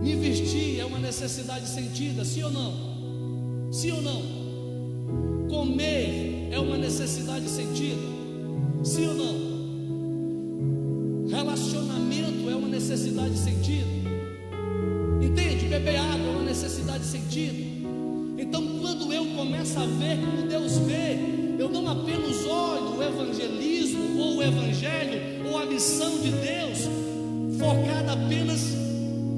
Me vestir é uma necessidade sentida, sim ou não? Sim ou não? Comer é uma necessidade sentida, sim ou não? Relacionamento é uma necessidade sentida. Entende? Beber água é uma necessidade sentida. Então, quando eu começo a ver como Deus vê, eu não apenas olho o evangelismo ou o evangelho ou a missão de Deus focada apenas,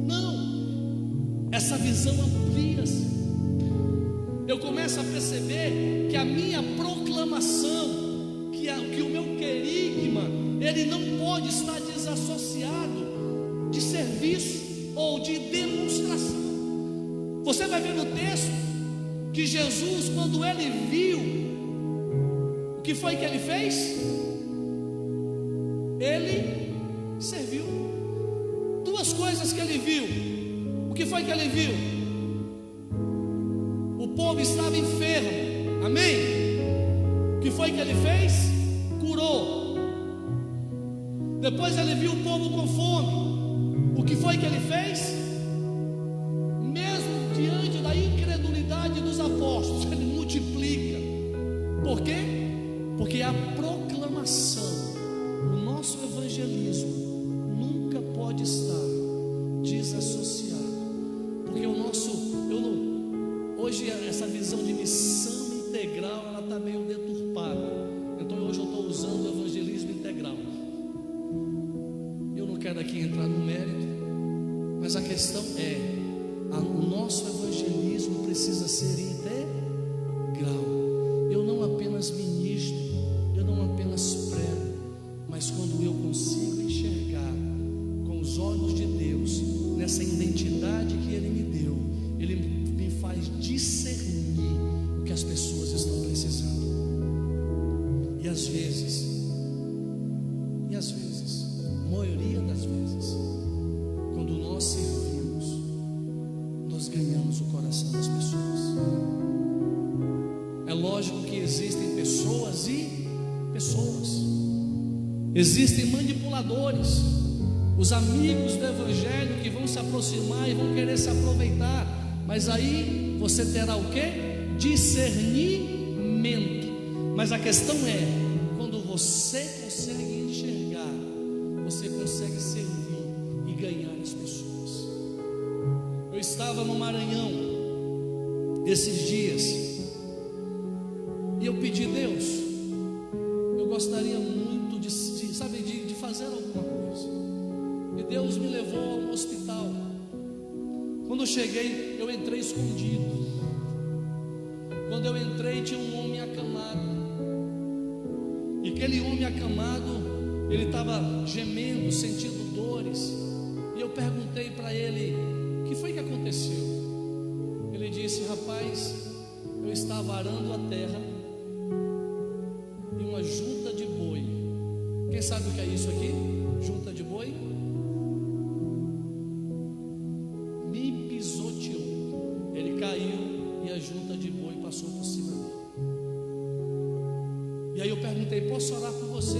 não, essa visão amplia-se. Eu começo a perceber que a minha proclamação, que o meu querigma, ele não pode estar desassociado de serviço ou de demonstração. Você vai ver no texto que Jesus, quando ele viu, o que foi que ele fez? Ele serviu. Duas coisas que ele viu. O que foi que ele viu? O povo estava enfermo, amém? O que foi que ele fez? Curou. Depois ele viu o povo com fome. O que foi que ele fez? Mesmo diante da incredulidade dos apóstolos, ele multiplica. Por quê? Porque a proclamação, o nosso evangelismo nunca pode estar desassociado. Porque hoje essa visão de missão integral, ela está meio deturpada. Então hoje eu estou usando o evangelismo integral. Eu não quero aqui entrar no mérito, mas a questão é, o nosso evangelismo precisa ser integral. Eu não apenas ministro, eu não apenas prego, mas quando eu consigo enxergar com os olhos de Deus, nessa identidade que Ele me deu, Ele me faz discernir o que as pessoas estão precisando. E às vezes, a maioria das vezes, quando nós servimos, nós ganhamos o coração das pessoas. É lógico que existem pessoas e pessoas. Existem manipuladores, os amigos do evangelho que vão se aproximar e vão querer se aproveitar. Mas aí você terá o quê? Discernimento. Mas a questão é, quando você consegue enxergar, você consegue servir e ganhar as pessoas. Eu estava no Maranhão esses dias e eu pedi: Deus, fazer alguma coisa. E Deus me levou a um hospital. Quando eu cheguei, eu entrei escondido. Quando eu entrei, tinha um homem acamado. E aquele homem acamado, ele estava gemendo, sentindo dores. E eu perguntei para ele: o que foi que aconteceu? Ele disse: rapaz, eu estava arando a terra e uma junta de boi. Quem sabe o que é isso aqui? Junta de boi? Me pisoteou. Ele caiu e a junta de boi passou por cima dele. E aí eu perguntei: posso orar por você?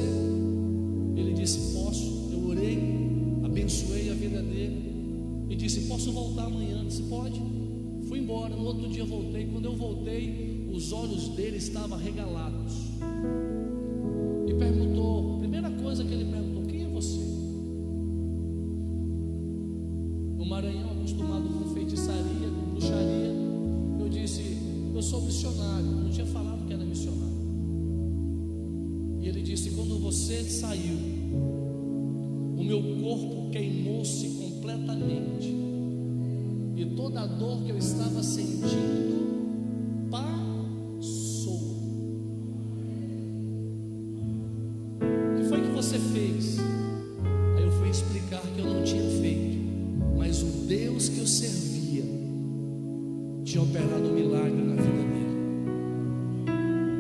Ele disse: posso. Eu orei, abençoei a vida dele e disse: posso voltar amanhã? Ele disse: pode. Fui embora. No outro dia eu voltei. Quando eu voltei, os olhos dele estavam arregalados. E perguntou, a primeira coisa que ele perguntou: quem é você? No Maranhão, acostumado com feitiçaria, com bruxaria, eu disse: eu sou missionário. Não tinha falado que era missionário. E ele disse: quando você saiu, o meu corpo queimou-se completamente, e toda a dor que eu estava sentindo passou. O que foi que você fez? Aí eu fui explicar que eu não tinha feito, mas o Deus que eu servia tinha operado um milagre na vida dele.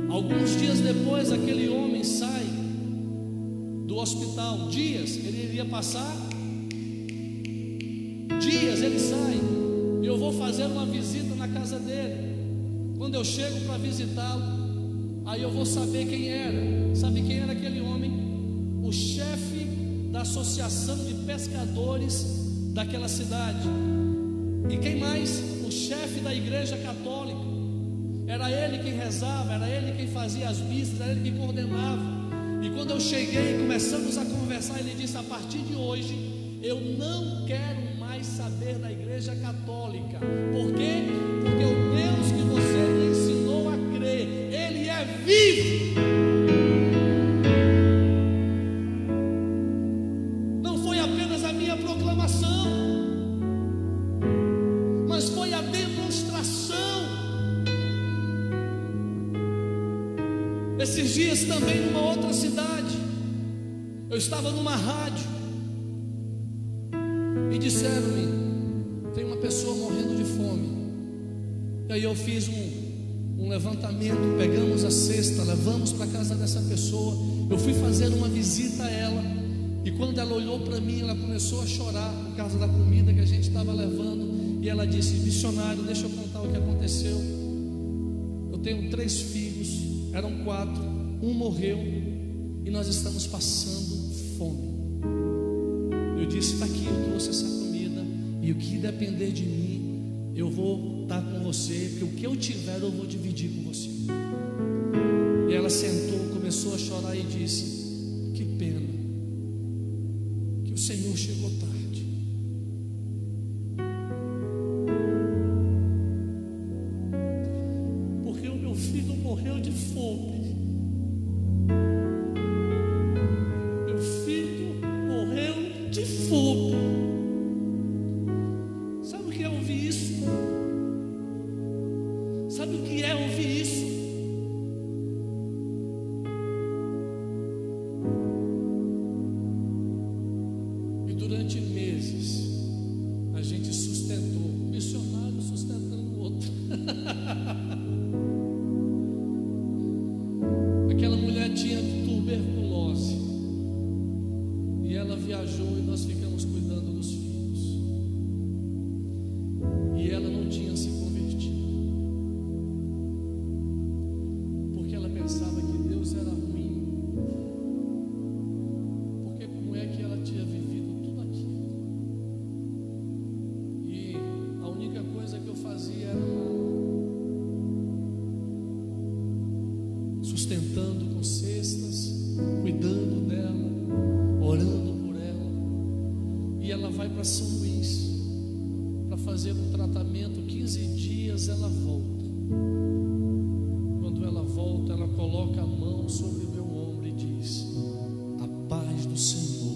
Alguns dias depois, aquele homem sai do hospital. Dias, ele iria passar. Dias ele sai. Eu vou fazer uma visita na casa dele. Quando eu chego para visitá-lo, aí eu vou saber quem era. Sabe quem era aquele homem? O chefe da associação de pescadores daquela cidade. E quem mais? O chefe da igreja católica. Era ele quem rezava, era ele quem fazia as missas, era ele quem coordenava. E quando eu cheguei e começamos a conversar, ele disse: a partir de hoje eu não quero mais saber da igreja católica. Por quê? Porque o Deus que você me ensinou a crer, Ele é vivo. Não foi apenas a minha proclamação, mas foi a demonstração. Esses dias também, numa outra cidade, eu estava numa rádio e disseram-me: tem uma pessoa morrendo de fome. E aí eu fiz um levantamento, pegamos a cesta, levamos para a casa dessa pessoa. Eu fui fazer uma visita a ela, e quando ela olhou para mim, ela começou a chorar por causa da comida que a gente estava levando. E ela disse: missionário, deixa eu contar o que aconteceu. Eu tenho 3 filhos, eram 4, um morreu, e nós estamos passando fome. Eu disse: está aqui, eu trouxe essa comida, e o que depender de mim, eu vou estar com você, porque o que eu tiver eu vou dividir com você. E ela sentou, começou a chorar e disse: que pena que o Senhor chegou tarde. Porque o meu filho morreu de fome. Meu filho morreu de fome. Sabe o que é ouvir isso? Sabe o que é ouvir isso? E durante meses a gente sustentou, o missionário sustentando o outro. Aquela mulher tinha tuberculose e ela viajou, e nós ficamos cuidando dos filhos, e ela não tinha se convertido, porque ela pensava que Deus era ruim, porque como é que ela tinha vivido tudo aquilo, e a única coisa que eu fazia era sustentando com cestas, cuidando dela, orando por ela. E ela vai para São Luís para fazer um tratamento. 15 dias ela volta. Quando ela volta, ela coloca a mão sobre o meu ombro e diz: a paz do Senhor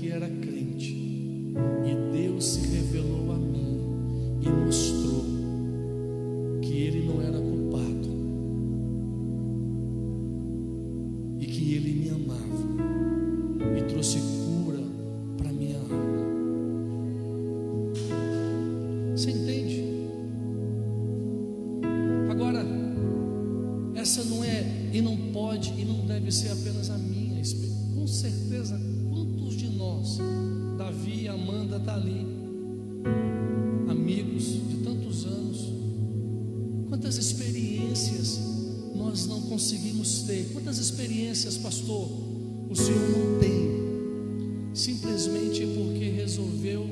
ele era crente, e Deus se revelou a mim e mostrou que ele não era culpado e que ele me amava e trouxe cura para minha alma. Você entende? Agora, essa não é e não pode e não deve ser apenas a minha experiência. Com certeza, quantos de nós, Davi e Amanda está ali, amigos de tantos anos, quantas experiências nós não conseguimos ter? Quantas experiências, pastor, o senhor não tem? Simplesmente porque resolveu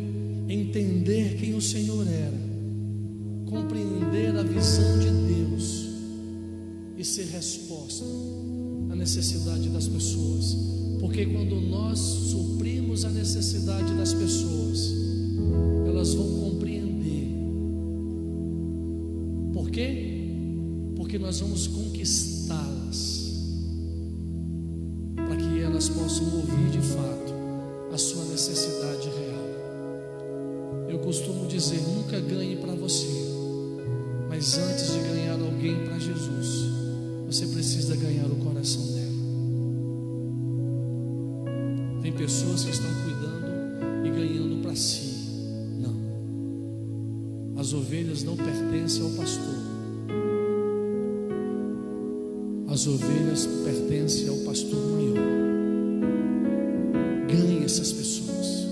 entender quem o Senhor era, compreender a visão de Deus e ser resposta à necessidade das pessoas. Porque quando nós suprimos a necessidade das pessoas, elas vão compreender. Por quê? Porque nós vamos conquistá-las, para que elas possam ouvir de fato a sua necessidade real. Eu costumo dizer: nunca ganhe para você, mas antes de ganhar alguém para Jesus, você precisa ganhar o coração dela. Tem pessoas que estão cuidando e ganhando para si. Não, as ovelhas não pertencem ao pastor, as ovelhas pertencem ao pastor maior. Ganhe essas pessoas,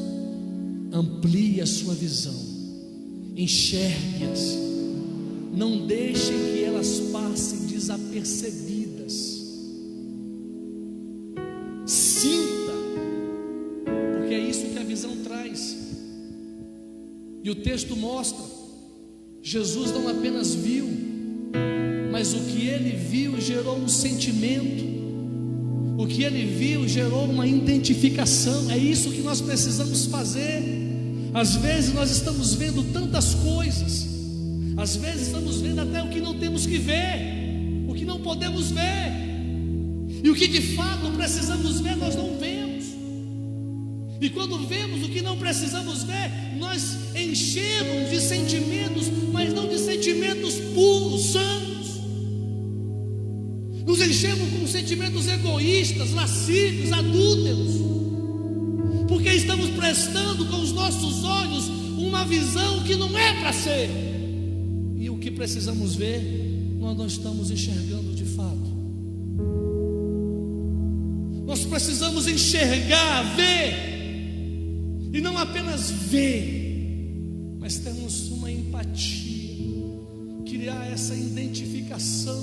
amplie a sua visão, enxergue-as, não deixe que elas passem desapercebidas. Sinta, porque é isso que a visão traz. E o texto mostra: Jesus não apenas viu, mas o que ele viu gerou um sentimento, o que ele viu gerou uma identificação. É isso que nós precisamos fazer. Às vezes nós estamos vendo tantas coisas, às vezes estamos vendo até o que não temos que ver, o que não podemos ver, e o que de fato precisamos ver nós não vemos. E quando vemos o que não precisamos ver, nós enchemos de sentimentos, mas não de sentimentos puros, santos. Nos enchemos com sentimentos egoístas, lascivos, adúlteros, porque estamos prestando com os nossos olhos uma visão que não é para ser, e o que precisamos ver, nós não estamos enxergando de fato. Nós precisamos enxergar, ver, e não apenas ver, mas temos uma empatia, criar essa identificação,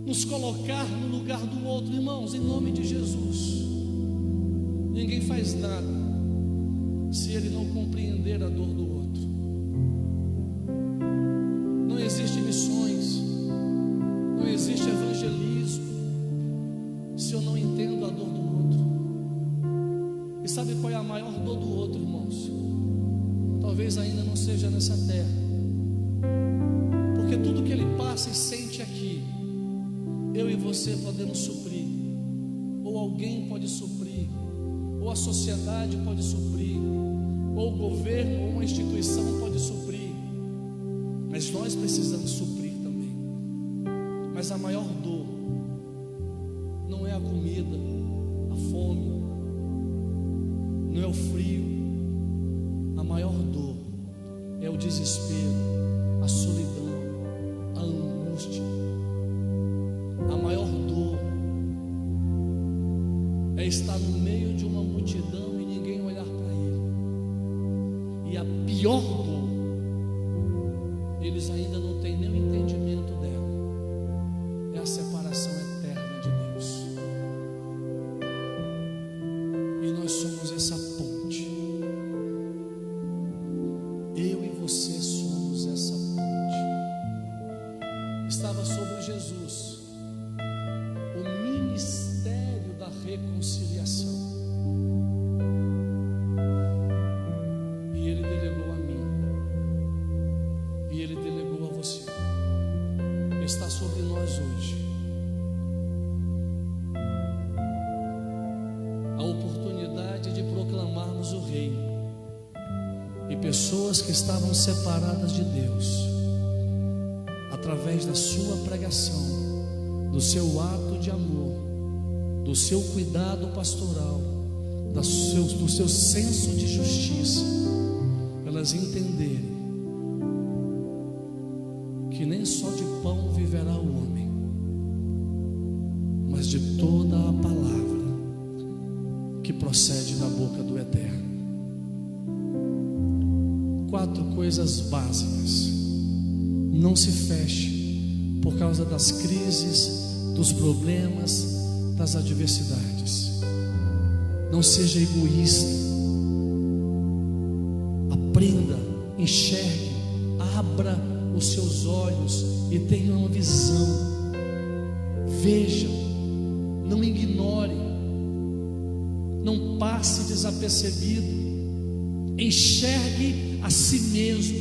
nos colocar no lugar do outro. Irmãos, em nome de Jesus, ninguém faz nada se ele não compreender a dor do outro. Não existe missões, não existe evangelismo, se eu não entendo a dor do outro. E sabe qual é a maior dor do outro, irmãos? Talvez ainda não seja nessa terra, porque tudo que ele passa e sente aqui, eu e você podemos suprir, ou alguém pode suprir, ou a sociedade pode suprir, ou o governo, ou uma instituição pode suprir, mas nós precisamos suprir também. Mas a maior dor não é a comida, a fome, não é o frio. A maior dor é o desespero, a solidão, a angústia. A maior dor é estar no meio de uma multidão e ninguém olhar para ele. E a pior dor, eles ainda não têm nem o entendimento dela, é a separação eterna de Deus. E nós somos essa ponte. Eu e você somos essa ponte. Estava sobre Jesus o ministério da reconciliação, e ele delegou a mim, e ele delegou a você. pessoas que estavam separadas de Deus, através da sua pregação, do seu ato de amor, do seu cuidado pastoral, do seu senso de justiça, elas entenderem que nem só de pão viverá o homem, mas de toda a palavra que procede da boca do Eterno. 4 coisas básicas. Não se feche por causa das crises, dos problemas, das adversidades. Não seja egoísta. Aprenda, enxergue, abra os seus olhos e tenha uma visão. Veja, não ignore, não passe desapercebido. Enxergue a si mesmo,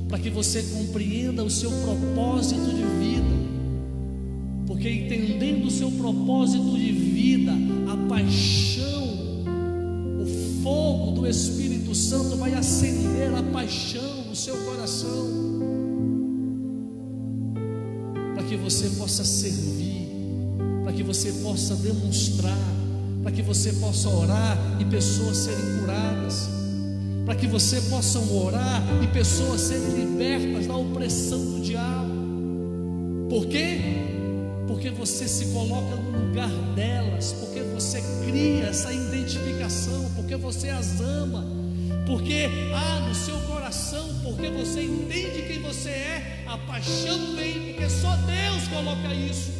para que você compreenda o seu propósito de vida, porque entendendo o seu propósito de vida, a paixão, o fogo do Espírito Santo vai acender a paixão no seu coração, para que você possa servir, para que você possa demonstrar, para que você possa orar e pessoas serem curadas, para que você possa orar e pessoas serem libertas da opressão do diabo. Por quê? Porque você se coloca no lugar delas, porque você cria essa identificação, porque você as ama, porque há no seu coração, porque você entende quem você é, a paixão vem, porque só Deus coloca isso.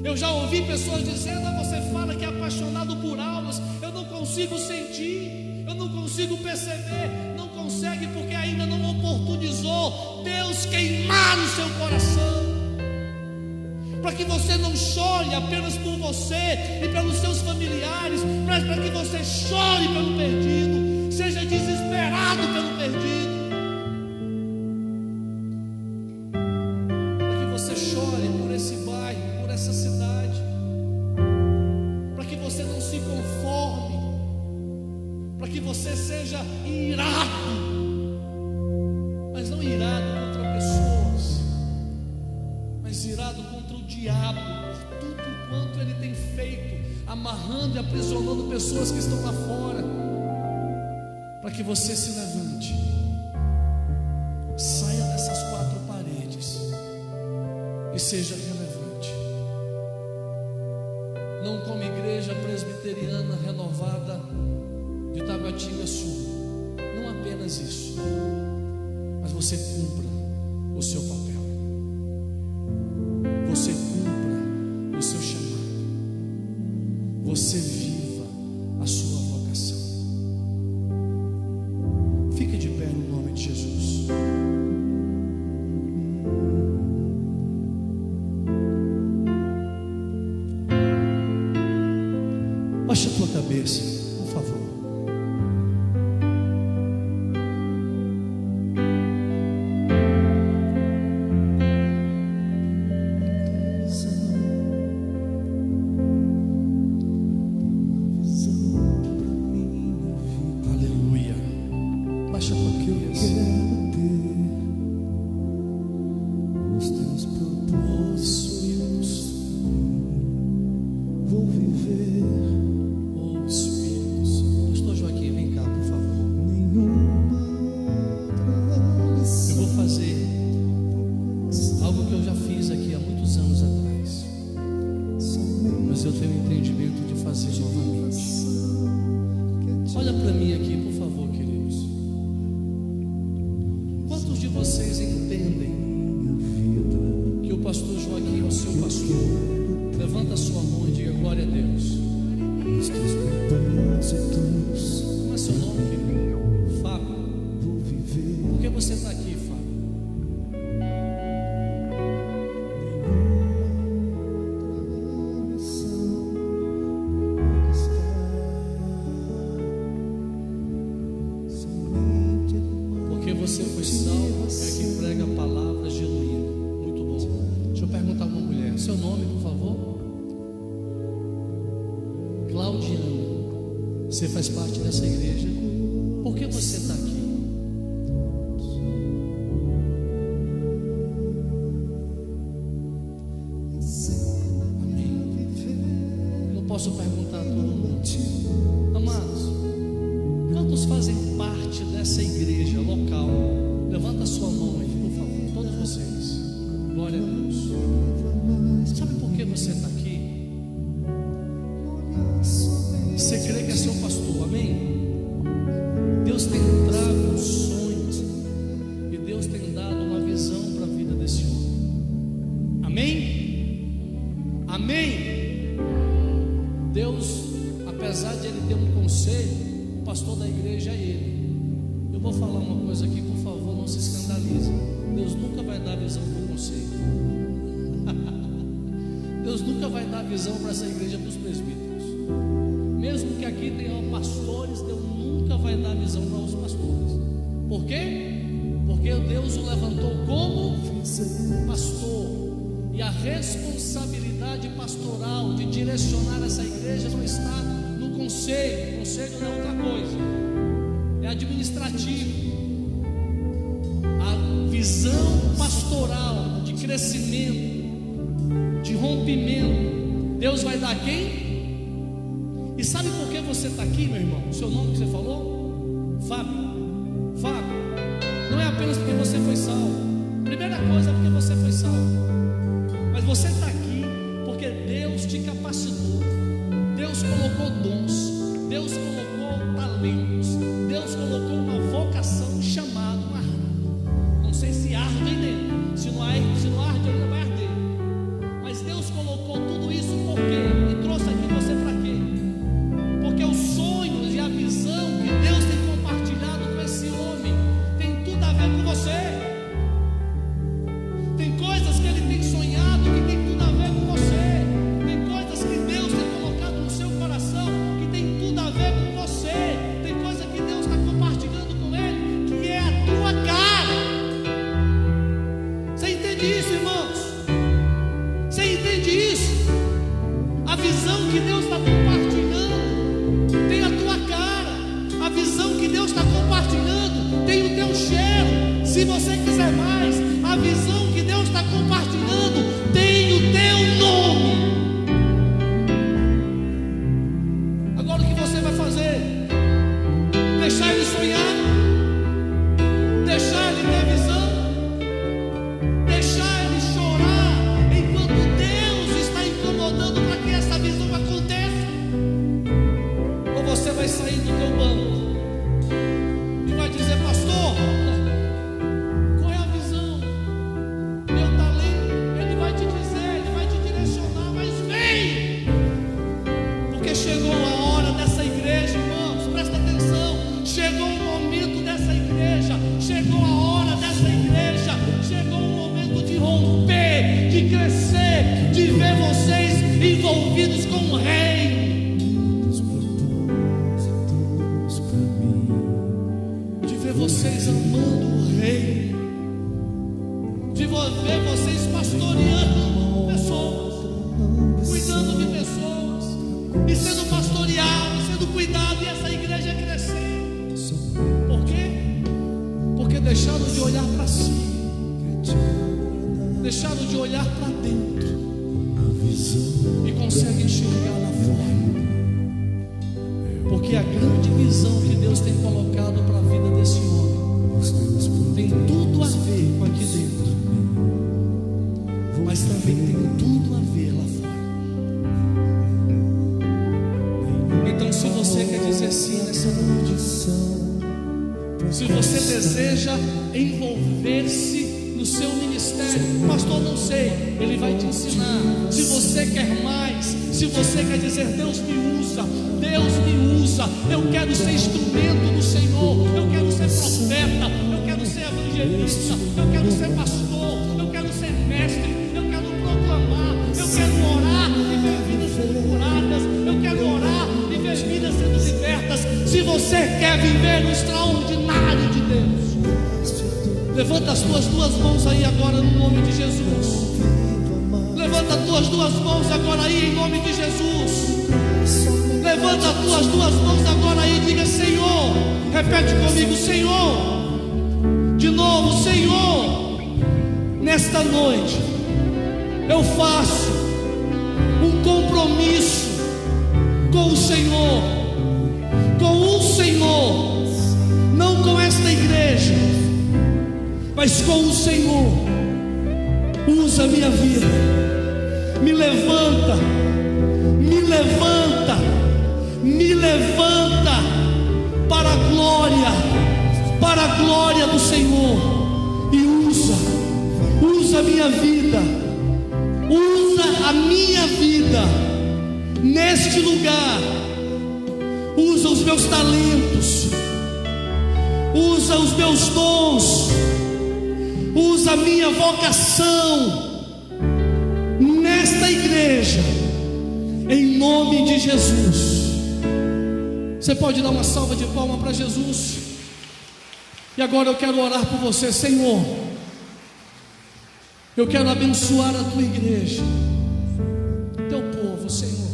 Eu já ouvi pessoas dizendo: você fala que é apaixonado por almas, eu não consigo sentir, eu não consigo perceber. Não consegue porque ainda não oportunizou Deus queimar o seu coração, para que você não chore apenas por você e pelos seus familiares, mas para que você chore pelo perdido, seja desesperado pelo perdido, para que você chore por esse bairro, por essa cidade, para que você não se conforme, para que você seja irado, mas não irado contra pessoas, mas irado contra o diabo, por tudo quanto ele tem feito, amarrando e aprisionando pessoas que estão lá fora, para que você se levante, saia dessas 4 paredes e seja relevante. Não como igreja presbiteriana renovada de Taguatinga Sul, não apenas isso, mas você cumpra o seu papel, você cumpra o seu chamado, você viva a sua vocação. Fique de pé no nome de Jesus. Baixa a tua cabeça, por favor. Olha para mim aqui, por favor, queridos. Quantos de vocês entendem que o pastor Joaquim é o seu pastor? Levanta a sua mão e diga glória a Deus. Como é seu nome, querido? Fábio. Por que você está aqui, Fábio? Você foi salvo, é quem prega a palavra genuína. Muito bom. Deixa eu perguntar a uma mulher: seu nome, por favor? Claudiana. Você faz parte dessa igreja? Por que você está aqui? Posso perguntar a todo mundo, amados, quantos fazem parte dessa igreja local? Levanta a sua mão aí, por favor, todos vocês. Glória a Deus. Sabe por que você está aqui? Você crê que é seu pastor, amém? Deus tem trago sonhos e Deus tem dado uma visão para a vida desse homem, amém? Amém? Deus, apesar de ele ter um conselho, o pastor da igreja é ele. Eu vou falar uma coisa aqui, por favor, não se escandalize. Deus nunca vai dar visão para o conselho. Deus nunca vai dar visão para essa igreja, para os presbíteros. Mesmo que aqui tenham pastores, Deus nunca vai dar visão para os pastores. Por quê? Porque Deus o levantou como pastor. E a responsabilidade pastoral de direcionar essa igreja não está no conselho. O conselho não é outra coisa, é administrativo. A visão pastoral de crescimento, de rompimento, Deus vai dar a quem? E sabe por que você está aqui, meu irmão? O seu nome que você falou? Fábio. Fábio, não é apenas porque você foi salvo. Primeira coisa é porque você foi salvo. Mas você está aqui porque Deus te capacitou, Deus colocou dons, Deus colocou talentos, Deus colocou uma vocação, chamada, uma arma. Não sei se arde aí dentro, se não arde ainda vai arder. Mas Deus colocou tudo isso por quê? E trouxe aqui você para quê? Porque os sonhos e a visão que Deus tem compartilhado com esse homem tem tudo a ver com você. Tem coisas que ele tem sonhado que tem tudo a ver com você. Tem coisas que Deus tem colocado no seu coração que tem tudo a ver com você. Tem coisa que Deus está compartilhando com ele que é a tua cara. Você entende isso, irmãos? Você entende isso? A visão que Deus está compartilhando tem a tua cara. A visão que Deus está compartilhando tem o teu cheiro. Se você quiser mais, a visão que Deus está compartilhando tem o teu nome. Agora o que você vai fazer? Deixar ele sonhar? Deixar ele ter visão? Deixar ele chorar enquanto Deus está incomodando para que essa visão aconteça? Ou você vai sair do teu banco e vai dizer: pastor, chegou a hora dessa igreja, irmãos, presta atenção. Chegou o momento dessa igreja, chegou a hora dessa igreja, chegou o momento de romper, de crescer, de ver vocês envolvidos com o rei, de ver vocês amando o rei, de ver vocês pastoreando pessoas, cuidando de pessoas, e sendo pastoreado, sendo cuidado, e essa igreja crescer. Por quê? Porque deixaram de olhar para si, deixaram de olhar para dentro e conseguem enxergar lá fora. Porque a grande visão que Deus tem colocado para a vida desse homem tem tudo a ver com aqui dentro, mas também tem tudo a ver lá fora. Então, se você quer dizer sim nessa noite, se você deseja envolver-se no seu ministério, pastor, não sei, ele vai te ensinar. Se você quer mais, se você quer dizer: Deus me usa, Deus me usa, eu quero ser instrumento do Senhor, eu quero ser profeta, eu quero ser evangelista, eu quero ser pastor, eu quero ser mestre, eu quero proclamar, eu quero orar e ver vidas sendo curadas, eu quero orar e ver vidas sendo libertas. Se você quer viver no extraordinário de Deus, levanta as tuas duas mãos aí agora no nome de Jesus. Levanta as tuas duas mãos agora aí em nome de Jesus. Levanta as tuas duas mãos agora aí e diga: Senhor, Repete comigo: Senhor. De novo: Senhor, nesta noite eu faço um compromisso com o Senhor, não com esta igreja, mas com o Senhor. Usa a minha vida, me levanta, me levanta, me levanta para a glória do Senhor, e usa a minha vida, usa a minha vida neste lugar. Usa os meus talentos, usa os meus dons, usa a minha vocação nesta igreja, em nome de Jesus. Você pode dar uma salva de palmas para Jesus? E agora eu quero orar por você. Senhor, eu quero abençoar a tua igreja, teu povo. Senhor,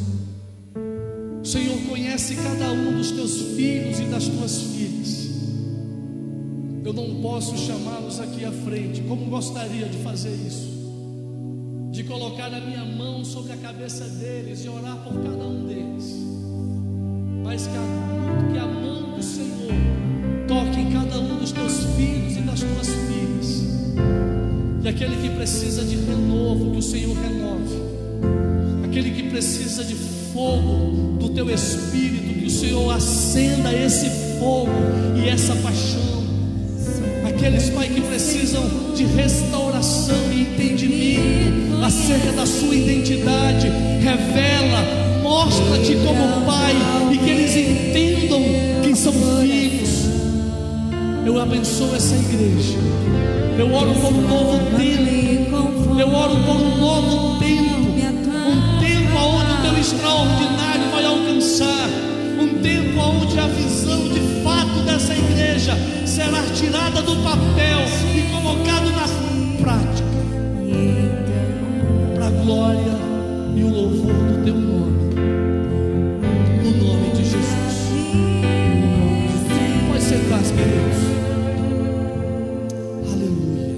o Senhor conhece cada um dos teus filhos e das tuas filhas. Eu não posso chamá-los aqui à frente, como gostaria de fazer isso, de colocar a minha mão sobre a cabeça deles e orar por cada um deles, mas que a mão do Senhor toque em cada um dos teus filhos e das tuas filhas, e aquele que precisa de renovo, que o Senhor renove, aquele que precisa de fogo do teu Espírito, que o Senhor acenda esse fogo e essa paixão. Aqueles, Pai, que precisam de restauração e entendimento acerca da sua identidade, revela, mostra-te como Pai, e que eles entendam que são filhos. Eu abençoo essa igreja, eu oro por um novo tempo, eu oro por um novo tempo, um tempo onde o teu extraordinário vai alcançar, um tempo onde a visão de fato dessa igreja será tirada do papel e colocada na prática, para a glória e o louvor do teu nome, no nome de Jesus. Pode sentar, queridos. Aleluia,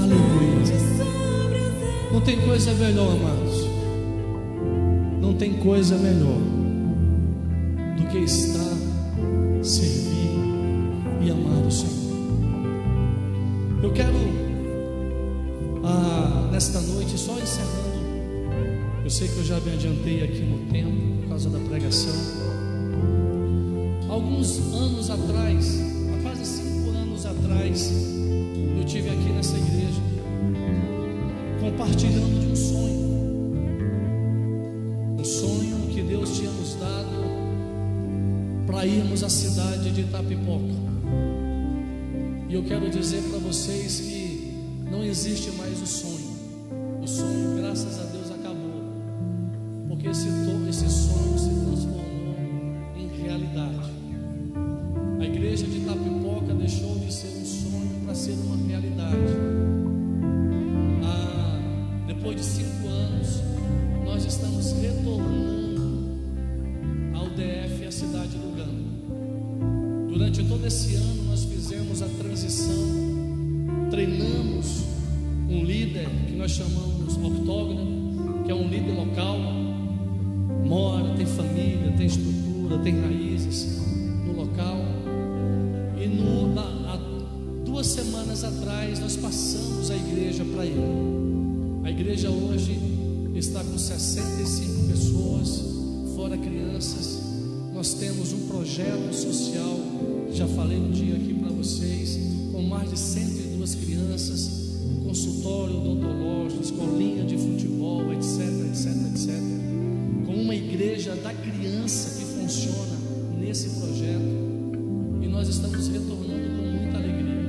aleluia. Não tem coisa melhor, amados, não tem coisa melhor do que estar, servir e amar o Senhor. Eu quero, nesta noite, só encerrando, eu sei que eu já me adiantei aqui no tempo por causa da pregação. Alguns anos atrás, há quase 5 anos atrás, eu estive aqui nessa igreja, compartilhando de um sonho que Deus tinha nos dado para irmos à cidade de Itapipoca. E eu quero dizer para vocês que não existe mais o sonho, graças a Deus, acabou, porque esse sonho se transformou em realidade. A igreja de Itapipoca deixou de ser um sonho para ser uma realidade. Depois de 5 anos, nós estamos retornando ao DF, a cidade do Gama. Durante todo esse ano, nós fizemos a transição, treinamos um líder que nós chamamos Octógono, que é um líder local, mora, tem família, tem estrutura, tem raízes no local. E há 2 semanas atrás, nós passamos a igreja para ele. A igreja hoje está com 65 pessoas, fora crianças. Nós temos um projeto social, já falei um dia aqui para vocês, com mais de 102 crianças, consultório odontológico, escolinha de futebol, etc, etc, etc. Com uma igreja da criança que funciona nesse projeto. E nós estamos retornando com muita alegria.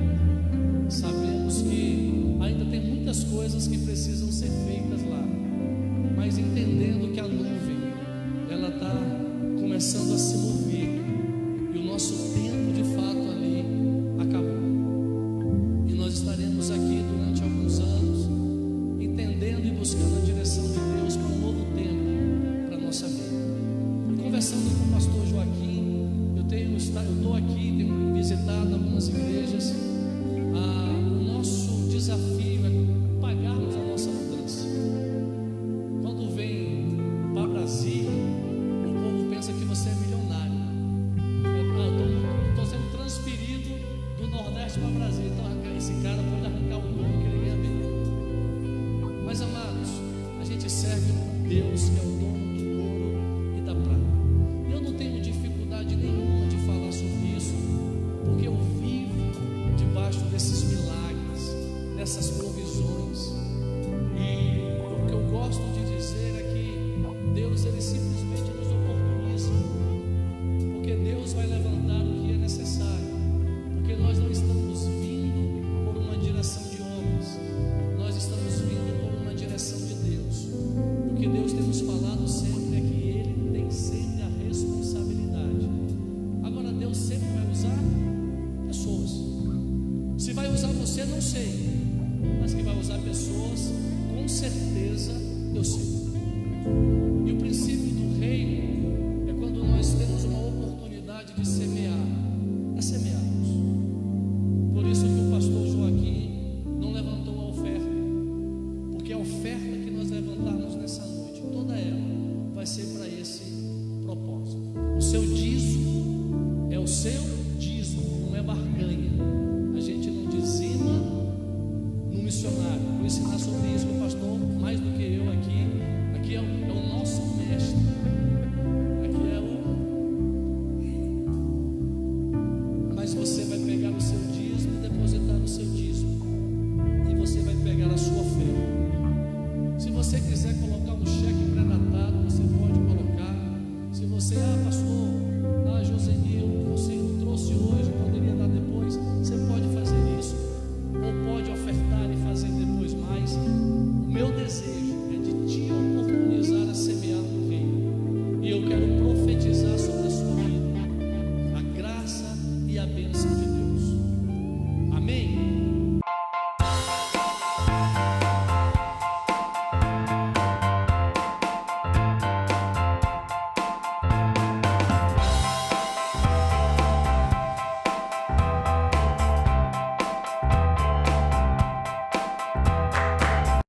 Sabemos que ainda tem muitas coisas que precisam ser feitas lá, mas entendendo que a nuvem, ela está começando a se mover, e o nosso tempo de fato ali acabou, e nós estaremos aqui durante alguns anos, desafio é pagarmos a nossa mudança. Quando vem para Brasília, o povo pensa que você é milionário. Eu estou sendo transferido do Nordeste para Brasília, então esse cara pode arrancar o ouro que ele ganha bem. Mas, amados, a gente serve um Deus que é o dono do ouro e da prata. Eu não tenho dificuldade nenhuma de falar sobre isso, porque eu vivo debaixo desses milagres, dessas provisões. E o que eu gosto de dizer é que Deus, ele simplesmente nos oportuniza, porque Deus vai levantar o que é necessário, porque nós não estamos vindo por uma direção de homens, nós estamos vindo por uma direção de Deus. O que Deus tem nos falado sempre é que Ele tem sempre a responsabilidade. Agora, Deus sempre vai usar pessoas. Se vai usar você, não sei, mas que vai usar pessoas, com certeza eu sei. E o princípio do reino é quando nós temos uma oportunidade de semear, é semearmos. Por isso que o pastor Joaquim não levantou a oferta, porque a oferta que nós levantarmos nessa noite, toda ela vai ser para esse propósito. O seu dízimo é o seu dízimo, não é barganha. A gente não dizima no missionário. Vou ensinar sobre isso que o pastor, mais do que eu aqui é o nosso mestre.